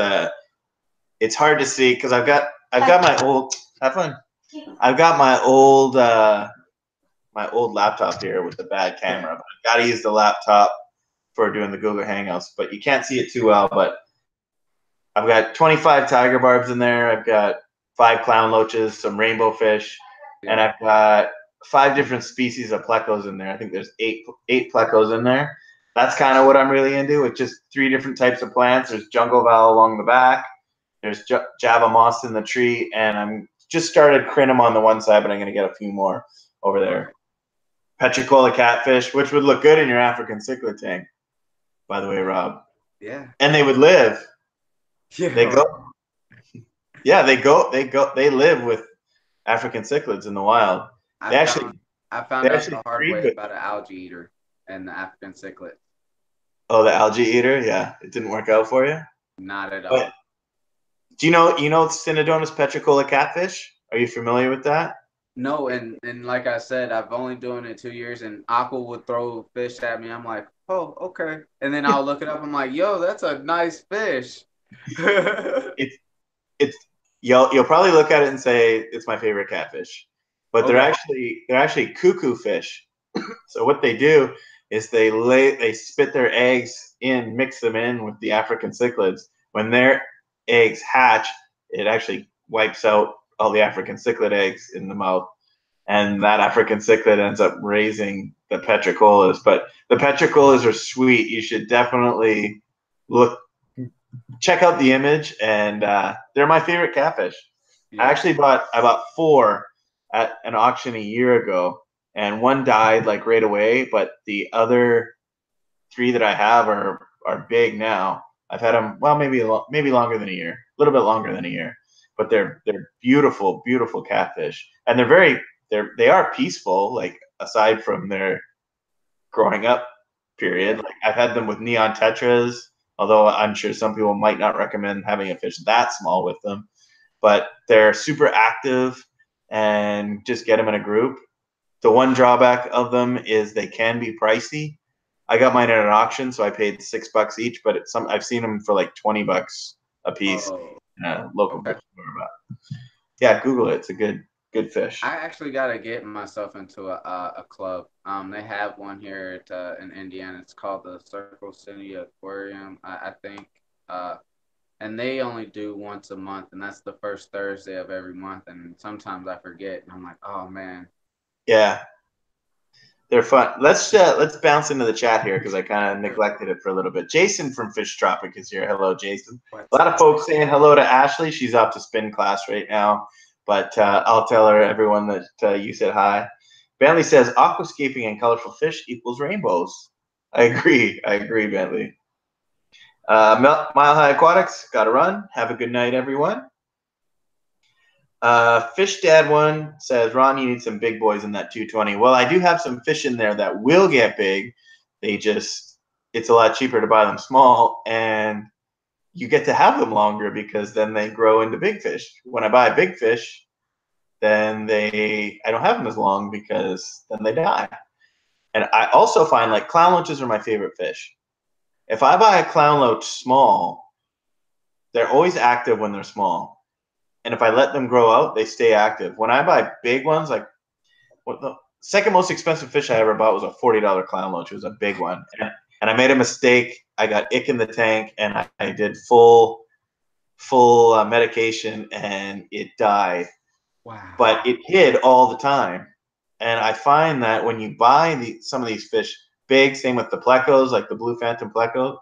it's hard to see because I've got my old I've got my old laptop here with the bad camera. But I've got to use the laptop for doing the Google Hangouts, but you can't see it too well. But I've got 25 tiger barbs in there. I've got 5 clown loaches, some rainbow fish, and I've got 5 different species of plecos in there. I think there's 8 plecos in there. That's kind of what I'm really into. With just 3 different types of plants. There's jungle val along the back. There's Java moss in the tree, and I'm just started crinum on the one side, but I'm going to get a few more over there. Petricola catfish, which would look good in your African cichlid tank, by the way, Rob. Yeah. And they would live. Yeah. They go. Yeah, they live with African cichlids in the wild. I found out the hard way about an algae eater and the African cichlid. Oh, the algae eater? Yeah. It didn't work out for you? Not at all. Do you know Cynodonus petricola catfish? Are you familiar with that? No, and like I said, I've only doing it 2 years, and Aqua would throw fish at me. I'm like, oh, okay. And then I'll look it up. I'm like, yo, that's a nice fish. You'll probably look at it and say it's my favorite catfish, but they're actually cuckoo fish. So what they do is they spit their eggs in, mix them in with the African cichlids. When their eggs hatch, it actually wipes out all the African cichlid eggs in the mouth, and that African cichlid ends up raising the petricolas. But the petricolas are sweet. You should definitely check out the image, and they're my favorite catfish. Yeah. I bought 4 at an auction a year ago, and one died like right away, but the other 3 that I have are big now. I've had them maybe longer than a year, a little bit longer than a year, but they're beautiful, beautiful catfish, and they are peaceful. Like aside from their growing up period, like I've had them with neon tetras. Although I'm sure some people might not recommend having a fish that small with them, but they're super active and just get them in a group. The one drawback of them is they can be pricey. I got mine at an auction, so I paid $6 each, but I've seen them for like $20 a piece in a local store. Yeah, Google it. It's a good fish. I actually got to get myself into a club. They have one here in Indiana. It's called the Circle City Aquarium, I think. And And they only do once a month, and that's the first Thursday of every month. And sometimes I forget, and I'm like, oh man. Yeah, they're fun. Let's bounce into the chat here because I kind of neglected it for a little bit. Jason from Fish Tropic is here. Hello, Jason. A lot of folks saying hello to Ashley. She's off to spin class right now, but I'll tell her, everyone, that you said hi. Bentley says aquascaping and colorful fish equals rainbows. I agree, Bentley. Mile High Aquatics, gotta run. Have a good night, everyone. Fish Dad 1 says, Ron, you need some big boys in that 220. Well, I do have some fish in there that will get big. It's a lot cheaper to buy them small, and you get to have them longer because then they grow into big fish. When I buy a big fish, then I don't have them as long because then they die. And I also find like clown loaches are my favorite fish. If I buy a clown loach small, they're always active when they're small. And if I let them grow out, they stay active. When I buy big ones, like the second most expensive fish I ever bought was a $40 clown loach. It was a big one. And I made a mistake. I got ick in the tank, and I did full medication, and it died. Wow. But it hid all the time. And I find that when you buy some of these fish big, same with the plecos, like the blue phantom pleco,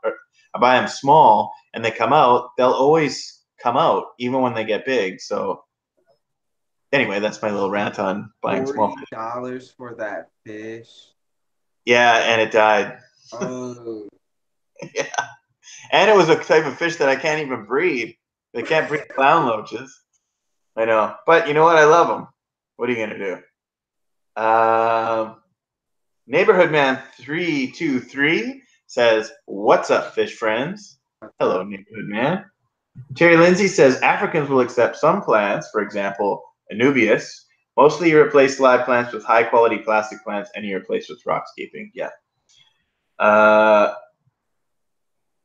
I buy them small and they come out, they'll always come out even when they get big. So anyway, that's my little rant on buying small fish. $40 for that fish. Yeah, and it died. Oh. Yeah. And it was a type of fish that I can't even breed. They can't breed clown loaches. I know. But you know what? I love them. What are you going to do? Neighborhood Man 323 says, what's up, fish friends? Hello, Neighborhood Man. Terry Lindsay says, Africans will accept some plants, for example, Anubias. Mostly you replace live plants with high-quality plastic plants, and you replace with rockscaping. Yeah.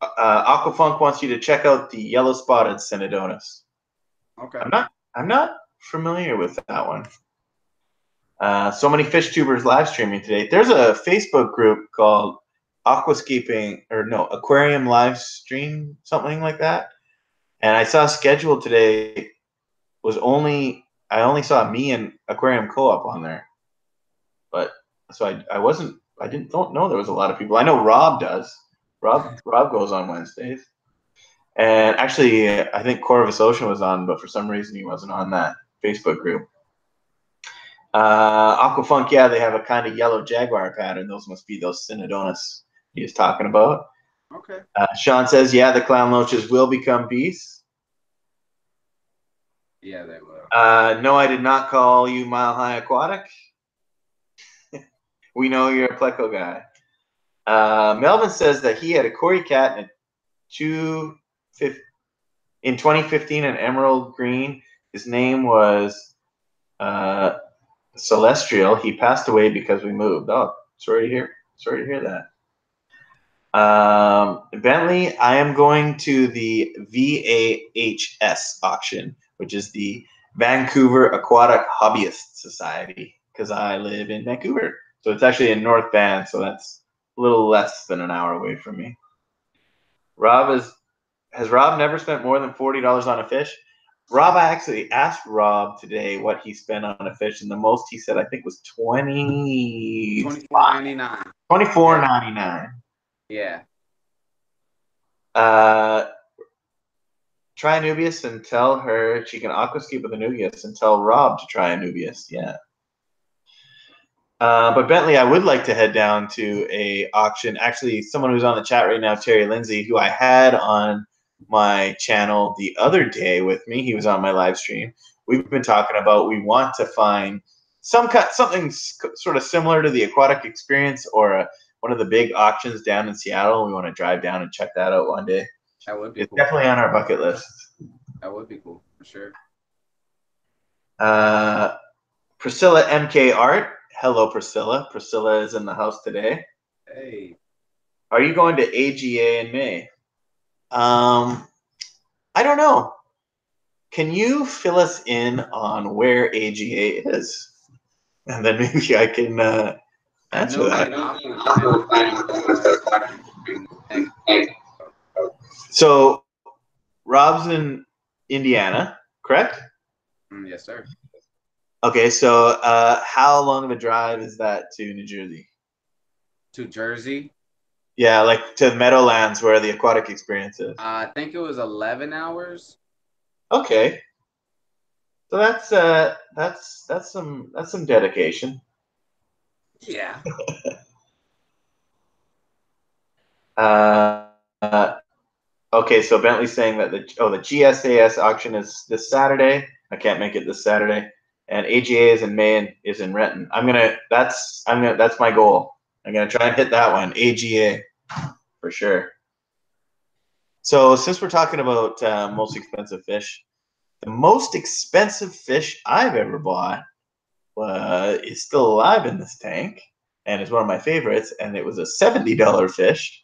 Aquafunk wants you to check out the yellow-spotted Cynodonus. Okay. I'm not familiar with that one. So many fish tubers live streaming today. There's a Facebook group called Aquarium Live Stream, something like that. And I saw scheduled today I only saw me and Aquarium Co-op on there. But so I don't know there was a lot of people. I know Rob does. Rob goes on Wednesdays. And actually, I think Corvus Ocean was on, but for some reason he wasn't on that Facebook group. Aquafunk, yeah, they have a kind of yellow jaguar pattern. Those must be those Cynodonus he was talking about. Okay. Sean says, yeah, the clown loaches will become beasts. Yeah, they will. No, I did not call you Mile High Aquatic. We know you're a pleco guy. Melvin says that he had a Cory cat in 2015 in emerald green. His name was Celestial. He passed away because we moved. Oh, sorry to hear that. Bentley, I am going to the VAHS auction, which is the Vancouver Aquatic Hobbyist Society, because I live in Vancouver. So it's actually in North Van, so that's a little less than an hour away from me. Has Rob never spent more than $40 on a fish? Rob, I actually asked Rob today what he spent on a fish, and the most he said I think was $24.99. $24.99. Yeah. Try Anubias and tell her she can aquascape with Anubias, and tell Rob to try Anubias. Yeah. But Bentley, I would like to head down to a auction. Actually, someone who's on the chat right now, Terry Lindsay, who I had on my channel the other day with me. He was on my live stream. We've been talking about we want to find something sort of similar to the Aquatic Experience or one of the big auctions down in Seattle. We want to drive down and check that out one day. That would be cool. Definitely on our bucket list. That would be cool, for sure. Priscilla MK Art. Hello, Priscilla. Priscilla is in the house today. Hey. Are you going to AGA in May? I don't know. Can you fill us in on where AGA is? And then maybe I can answer that. So, Rob's in Indiana, correct? Yes, sir. Okay, so how long of a drive is that to New Jersey? To Jersey. Yeah, like to Meadowlands where the aquatic experience is. I think it was 11 hours. Okay, so that's some dedication. Yeah. Uh, okay, so Bentley's saying that the GSAS auction is this Saturday. I can't make it this Saturday, and AGA is in May and is in Renton. That's my goal. I'm gonna try and hit that one, AGA, for sure. So since we're talking about most expensive fish, the most expensive fish I've ever bought is still alive in this tank, and is one of my favorites, and it was a $70 fish.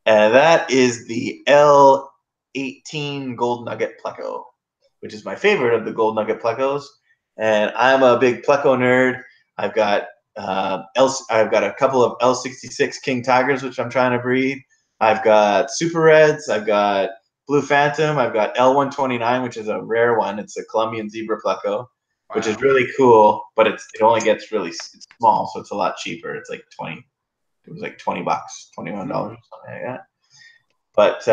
And that is the L18 Gold Nugget Pleco, which is my favorite of the Gold Nugget Plecos. And I'm a big Pleco nerd. I've got a couple of L66 King Tigers, which I'm trying to breed. I've got Super Reds. I've got Blue Phantom. I've got L129, which is a rare one. It's a Colombian Zebra Pleco, which is really cool, but it only gets it's small, so it's a lot cheaper. It's like 20. It was like $20, $21, something like that. But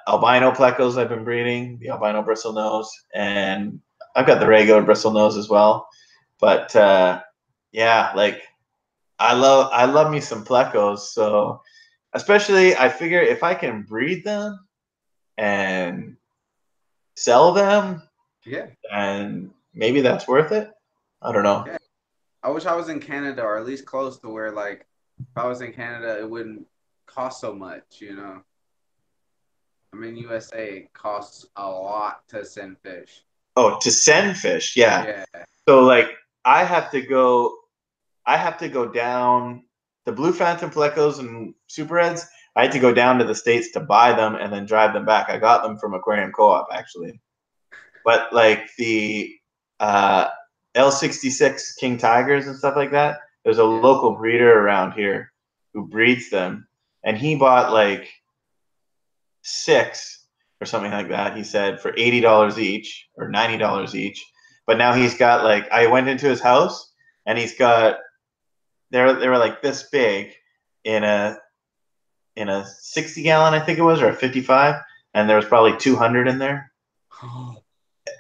albino plecos I've been breeding, the albino bristlenose, and I've got the regular bristlenose as well. But yeah, like I love me some plecos. So especially I figure if I can breed them and sell them, Yeah. and maybe that's worth it. I don't know. Yeah. I wish I was in Canada, or at least close to where, like, if I was in Canada, it wouldn't cost so much, you know. I mean, USA it costs a lot to send fish. Oh, to send fish, yeah. Yeah. So like I have to go down the Blue Phantom Plecos and Super Reds. I had to go down to the States to buy them and then drive them back. I got them from Aquarium Co-op actually. But like the L66 King Tigers and stuff like that, there's a local breeder around here who breeds them. And he bought like 6 or something like that, he said, for $80 each or $90 each. But now he's got like, I went into his house and he's got, they were like this big in a 60-gallon, I think it was, or a 55, and there was probably 200 in there.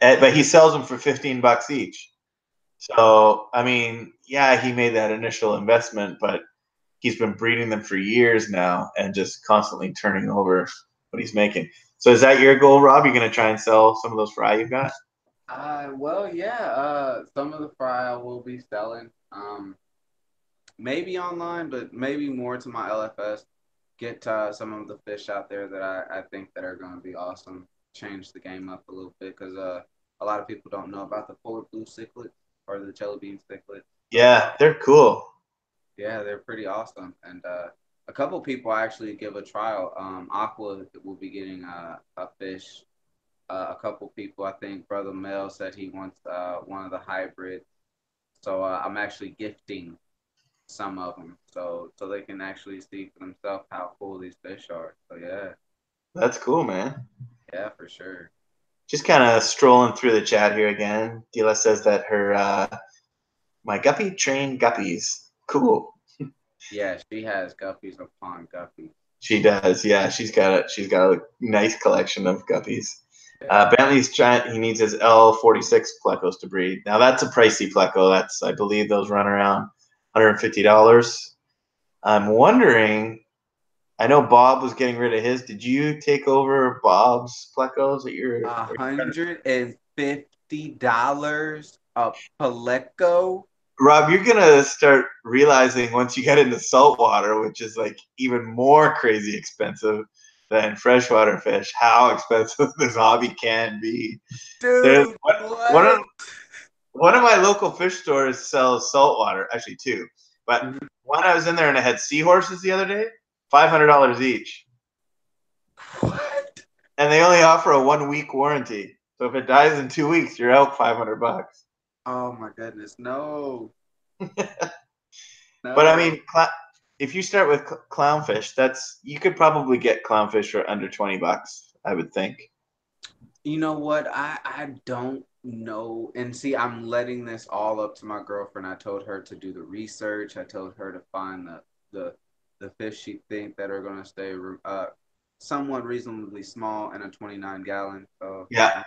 But he sells them for $15 each. So I mean, yeah, he made that initial investment, but he's been breeding them for years now and just constantly turning over what he's making. So is that your goal, Rob? You're gonna try and sell some of those fry you've got? Well, yeah. Some of the fry I will be selling. Maybe online, but maybe more to my LFS. Get some of the fish out there that I think that are going to be awesome. Change the game up a little bit because a lot of people don't know about the polar blue cichlids or the jelly bean cichlids. Yeah, they're cool. Yeah, they're pretty awesome. And a couple people actually give a trial. Aqua will be getting a fish. A couple people, I think Brother Mel said he wants one of the hybrids. So I'm actually gifting some of them so they can actually see for themselves how cool these fish are. So yeah. That's cool, man. Yeah, for sure. Just kind of strolling through the chat here again. Dila says that her my guppy trained guppies. Cool. Yeah, she has guppies upon guppies. She does. Yeah, she's got a nice collection of guppies. Bentley's he needs his L46 plecos to breed. Now that's a pricey pleco. That's, I believe those run around $150. I'm wondering, I know Bob was getting rid of his. Did you take over Bob's plecos at your $150 a pleco? Rob, you're gonna start realizing once you get into saltwater, which is like even more crazy expensive than freshwater fish, how expensive this hobby can be. Dude, one of my local fish stores sells saltwater, actually two. But one I was in there and I had seahorses the other day, $500 each. What? And they only offer a 1-week warranty. So if it dies in 2 weeks, you're out $500. Oh my goodness, no. But I mean, if you start with clownfish, you could probably get clownfish for under $20, I would think. You know what? I don't know. And see, I'm letting this all up to my girlfriend. I told her to do the research. I told her to find the the fish she think that are gonna stay somewhat reasonably small in a 29-gallon. So Yeah.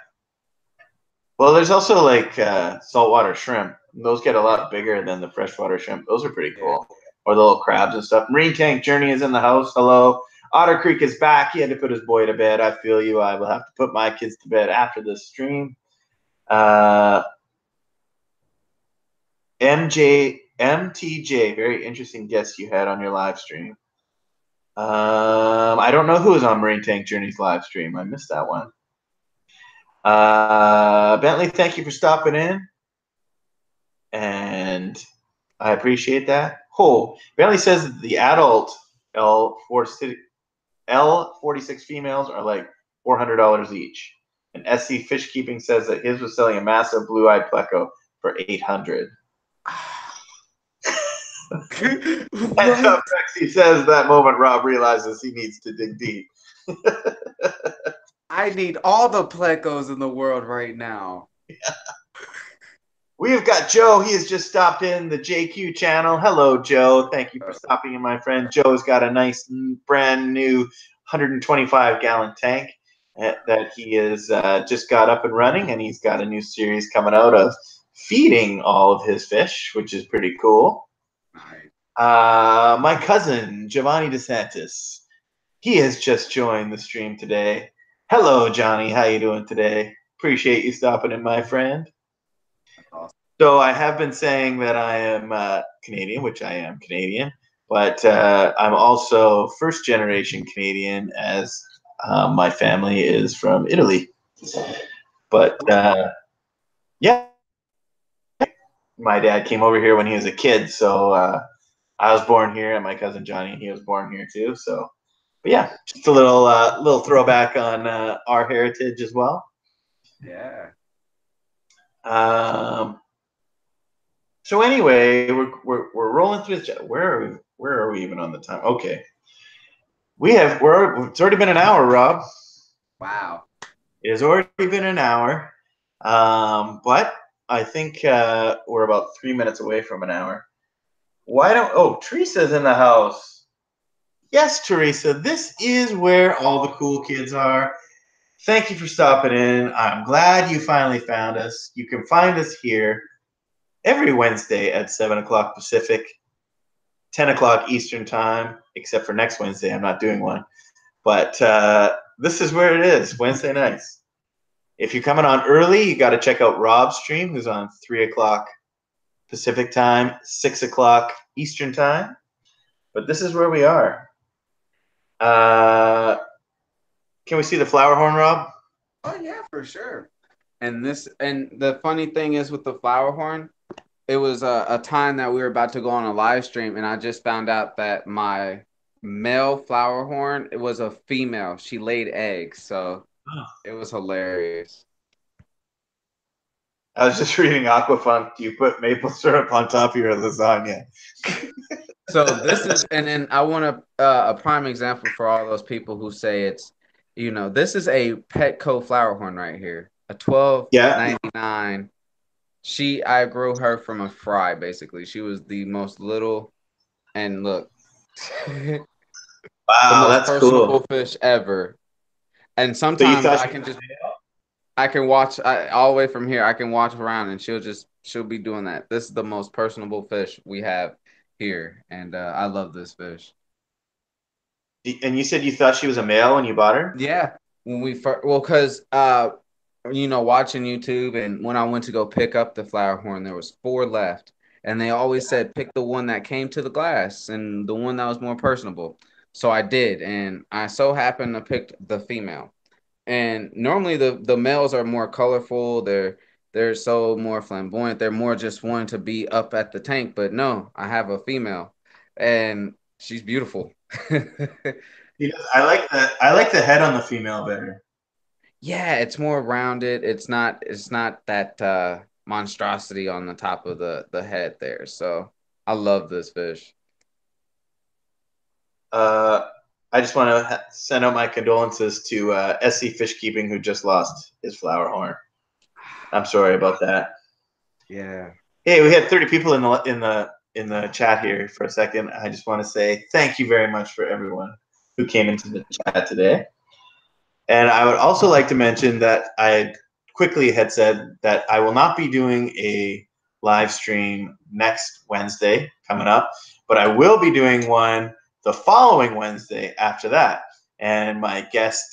Well, there's also like saltwater shrimp. Those get a lot bigger than the freshwater shrimp. Those are pretty yeah. cool. Or the little crabs and stuff. Marine Tank Journey is in the house. Hello. Otter Creek is back. He had to put his boy to bed. I feel you. I will have to put my kids to bed after this stream. MTJ, very interesting guest you had on your live stream. I don't know who was on Marine Tank Journey's live stream. I missed that one. Bentley, thank you for stopping in. And I appreciate that. Oh, Bentley says that the adult L46 females are like $400 each. And SC Fish Keeping says that his was selling a massive blue-eyed pleco for $800. And Rexy says that moment Rob realizes he needs to dig deep. I need all the plecos in the world right now. Yeah. We've got Joe. He has just stopped in the JQ channel. Hello, Joe. Thank you for stopping in, my friend. Joe's got a nice, brand new 125-gallon tank that he has just got up and running, and he's got a new series coming out of feeding all of his fish, which is pretty cool. Nice. My cousin, Giovanni DeSantis, he has just joined the stream today. Hello, Johnny. How you doing today? Appreciate you stopping in, my friend. Awesome. So I have been saying that I am Canadian, which I am Canadian, but I'm also first-generation Canadian as my family is from Italy. But yeah, my dad came over here when he was a kid, so I was born here, and my cousin Johnny, he was born here too. So, but yeah, just a little throwback on our heritage as well. Yeah. So anyway, we're rolling through this. Where are we even on the time? Okay, it's already been an hour, Rob. Wow. It has already been an hour, but I think we're about 3 minutes away from an hour. Teresa's in the house. Yes, Teresa, this is where all the cool kids are. Thank you for stopping in. I'm glad you finally found us. You can find us here every Wednesday at 7 o'clock Pacific, 10 o'clock Eastern time, except for next Wednesday. I'm not doing one. But this is where it is, Wednesday nights. If you're coming on early, you got to check out Rob's stream, who's on 3 o'clock Pacific time, 6 o'clock Eastern time. But this is where we are. Can we see the flower horn, Rob? Oh yeah, for sure. And the funny thing is with the flower horn, it was a time that we were about to go on a live stream, and I just found out that my male flower horn, it was a female. She laid eggs, so it was hilarious. I was just reading Aquafunk. You put maple syrup on top of your lasagna. So this is, and then I want a prime example for all those people who say it's, this is a Petco flower horn right here, a $12.99. I grew her from a fry, basically. She was the most little, and look, the Wow, most that's personable cool. fish ever. And So you sometimes thought I can watch all the way from here. I can watch around, and she'll be doing that. This is the most personable fish we have here, and I love this fish. And you said you thought she was a male when you bought her? Yeah, when we first, well, because watching YouTube, and when I went to go pick up the flower horn, there was 4 left, and they always said pick the one that came to the glass and the one that was more personable. So I did, and I so happened to pick the female. And normally the males are more colorful. They're so more flamboyant. They're more just wanting to be up at the tank. But no, I have a female, and she's beautiful. I like the head on the female better. Yeah, it's more rounded. It's not that monstrosity on the top of the head there. So I love this fish. I I just want to send out my condolences to SC Fish Keeping, who just lost his flower horn. I'm sorry about that. Yeah. Hey, we had 30 people in the chat here for a second. I just want to say thank you very much for everyone who came into the chat today. And I would also like to mention that I quickly had said that I will not be doing a live stream next Wednesday coming up, but I will be doing one the following Wednesday after that. And my guest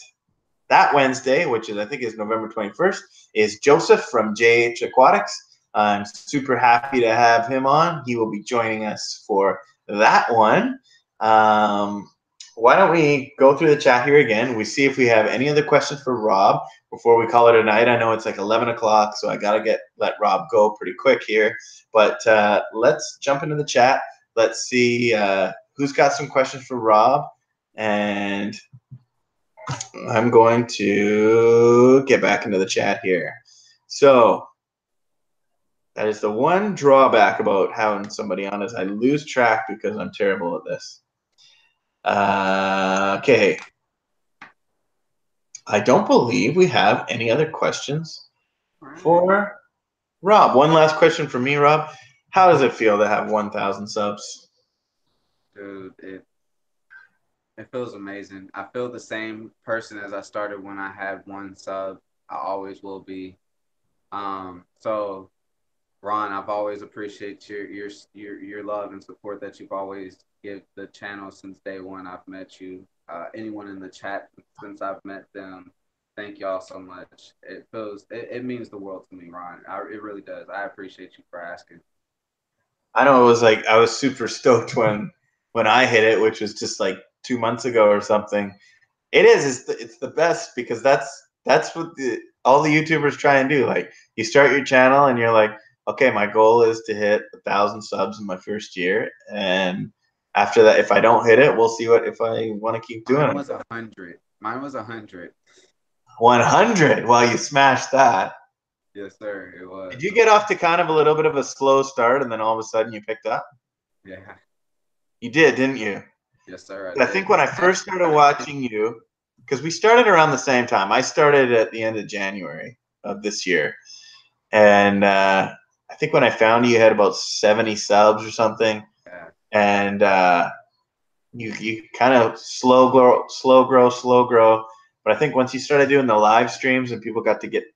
that Wednesday, which is I think is November 21st, is Joseph from JH Aquatics. I'm super happy to have him on. He will be joining us for that one. Why don't we go through the chat here again? We see if we have any other questions for Rob before we call it a night. I know it's like 11 o'clock, so I got to let Rob go pretty quick here. But let's jump into the chat. Let's see who's got some questions for Rob. And I'm going to get back into the chat here. So that is the one drawback about having somebody on is I lose track because I'm terrible at this. Okay. I don't believe we have any other questions for Rob. One last question for me, Rob. How does it feel to have 1,000 subs? Dude, it feels amazing. I feel the same person as I started when I had 1 sub. I always will be. So Ron, I've always appreciated your love and support that you've always give the channel since day one I've met you. Anyone in the chat since I've met them, thank y'all so much. It means the world to me, Ron. It really does. I appreciate you for asking. I know it was like I was super stoked when I hit it, which was just like 2 months ago or something. It is. It's the best because that's what all the YouTubers try and do. Like you start your channel and you're like, okay, my goal is to hit 1,000 subs in my first year, and after that, if I don't hit it, we'll see if I want to keep doing it. Mine was 100. Mine was 100. 100. Well, you smashed that. Yes, sir. It was. Did you get off to kind of a little bit of a slow start, and then all of a sudden you picked up? Yeah. You did, didn't you? Yes, sir. I think when I first started watching you, because we started around the same time. I started at the end of January of this year, and I think when I found you, you had about 70 subs or something. Yeah. And you kind of slow grow. But I think once you started doing the live streams and people got to get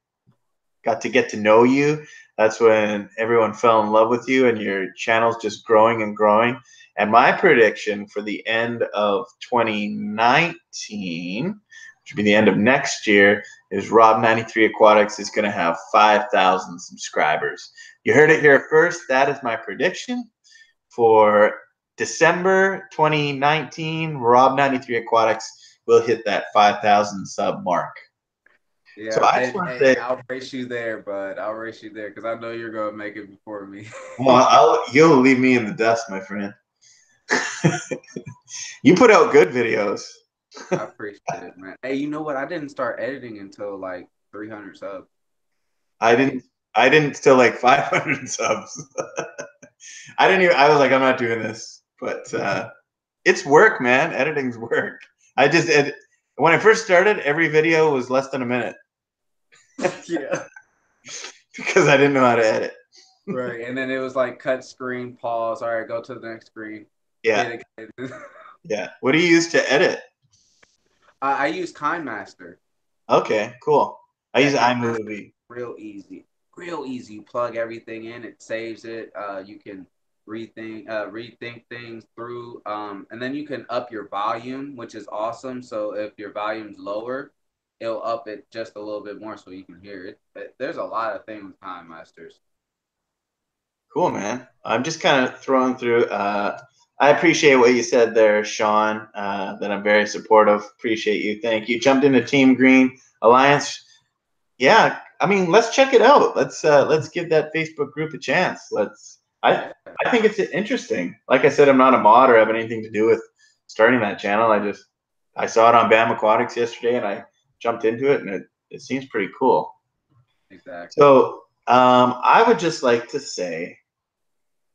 to know you, that's when everyone fell in love with you and your channel's just growing and growing. And my prediction for the end of 2019, which will be the end of next year, is ROB93 Aquatics is going to have 5,000 subscribers. You heard it here first. That is my prediction for December 2019. ROB93 Aquatics will hit that 5,000 sub mark. Yeah, so I just want to say, I'll race you there, bud. I'll race you there because I know you're gonna make it before me. well, you'll leave me in the dust, my friend. You put out good videos. I appreciate it, man. Hey, you know what? I didn't start editing until like 300 subs. I didn't still like 500 subs. I was like, I'm not doing this, but it's work, man. Editing's work. When I first started, every video was less than a minute. Yeah. Because I didn't know how to edit. Right, and then it was like cut screen, pause. All right, go to the next screen. Yeah. Yeah. What do you use to edit? I use KindMaster. Okay, cool. I use iMovie. Real easy. You plug everything in, it saves it. You can rethink things through, and then you can up your volume, which is awesome. So if your volume's lower, it'll up it just a little bit more so you can hear it. There's a lot of things with KindMasters. Cool, man. I'm just kind of throwing through. I appreciate what you said there, Sean, that I'm very supportive. Appreciate you. Thank you. Jumped into Team Green Alliance. Yeah, I mean, let's check it out. Let's give that Facebook group a chance. I think it's interesting. Like I said, I'm not a mod or have anything to do with starting that channel. I saw it on BAM Aquatics yesterday and I jumped into it, and it seems pretty cool. Exactly. So I would just like to say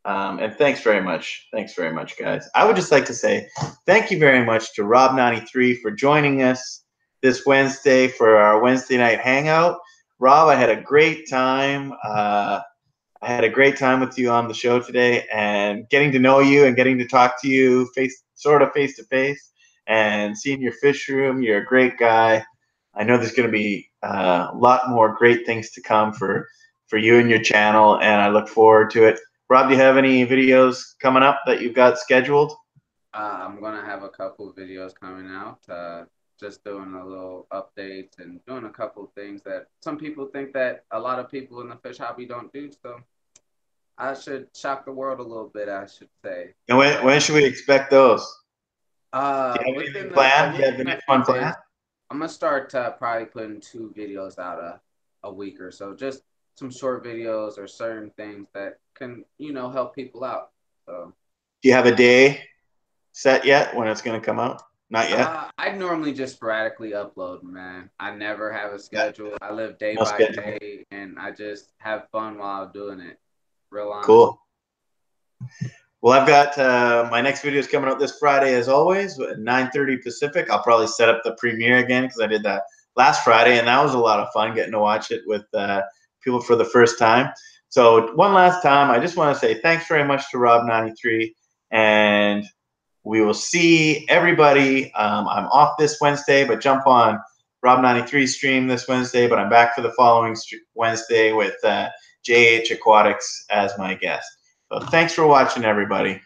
And thanks very much. Thanks very much, guys. I would just like to say thank you very much to ROB93 for joining us this Wednesday for our Wednesday night hangout. Rob, I had a great time. I had a great time with you on the show today, and getting to know you and getting to talk to you face to face, and seeing your fish room. You're a great guy. I know there's going to be a lot more great things to come for you and your channel, and I look forward to it. Rob, do you have any videos coming up that you've got scheduled? I'm gonna have a couple of videos coming out. Just doing a little updates and doing a couple of things that some people think that a lot of people in the fish hobby don't do. So I should shock the world a little bit, I should say. And when should we expect those? Do you have Within anything planned? Do you have the within a next few one days, planned? I'm gonna start probably putting 2 videos out a week or so. Just some short videos or certain things that can, help people out. So Do you have a day set yet when it's going to come out? Not yet. I normally just sporadically upload, man. I never have a schedule. I live day No by schedule. day, and I just have fun while I'm doing it. Real honest. Cool. Well, I've got my next video is coming out this Friday, as always, at 9:30 Pacific. I'll probably set up the premiere again because I did that last Friday, and that was a lot of fun getting to watch it with people for the first time. So one last time, I just want to say thanks very much to ROB93, and we will see everybody. I'm off this Wednesday, but jump on ROB93 stream this Wednesday, but I'm back for the following Wednesday with JH Aquatics as my guest. So thanks for watching, everybody.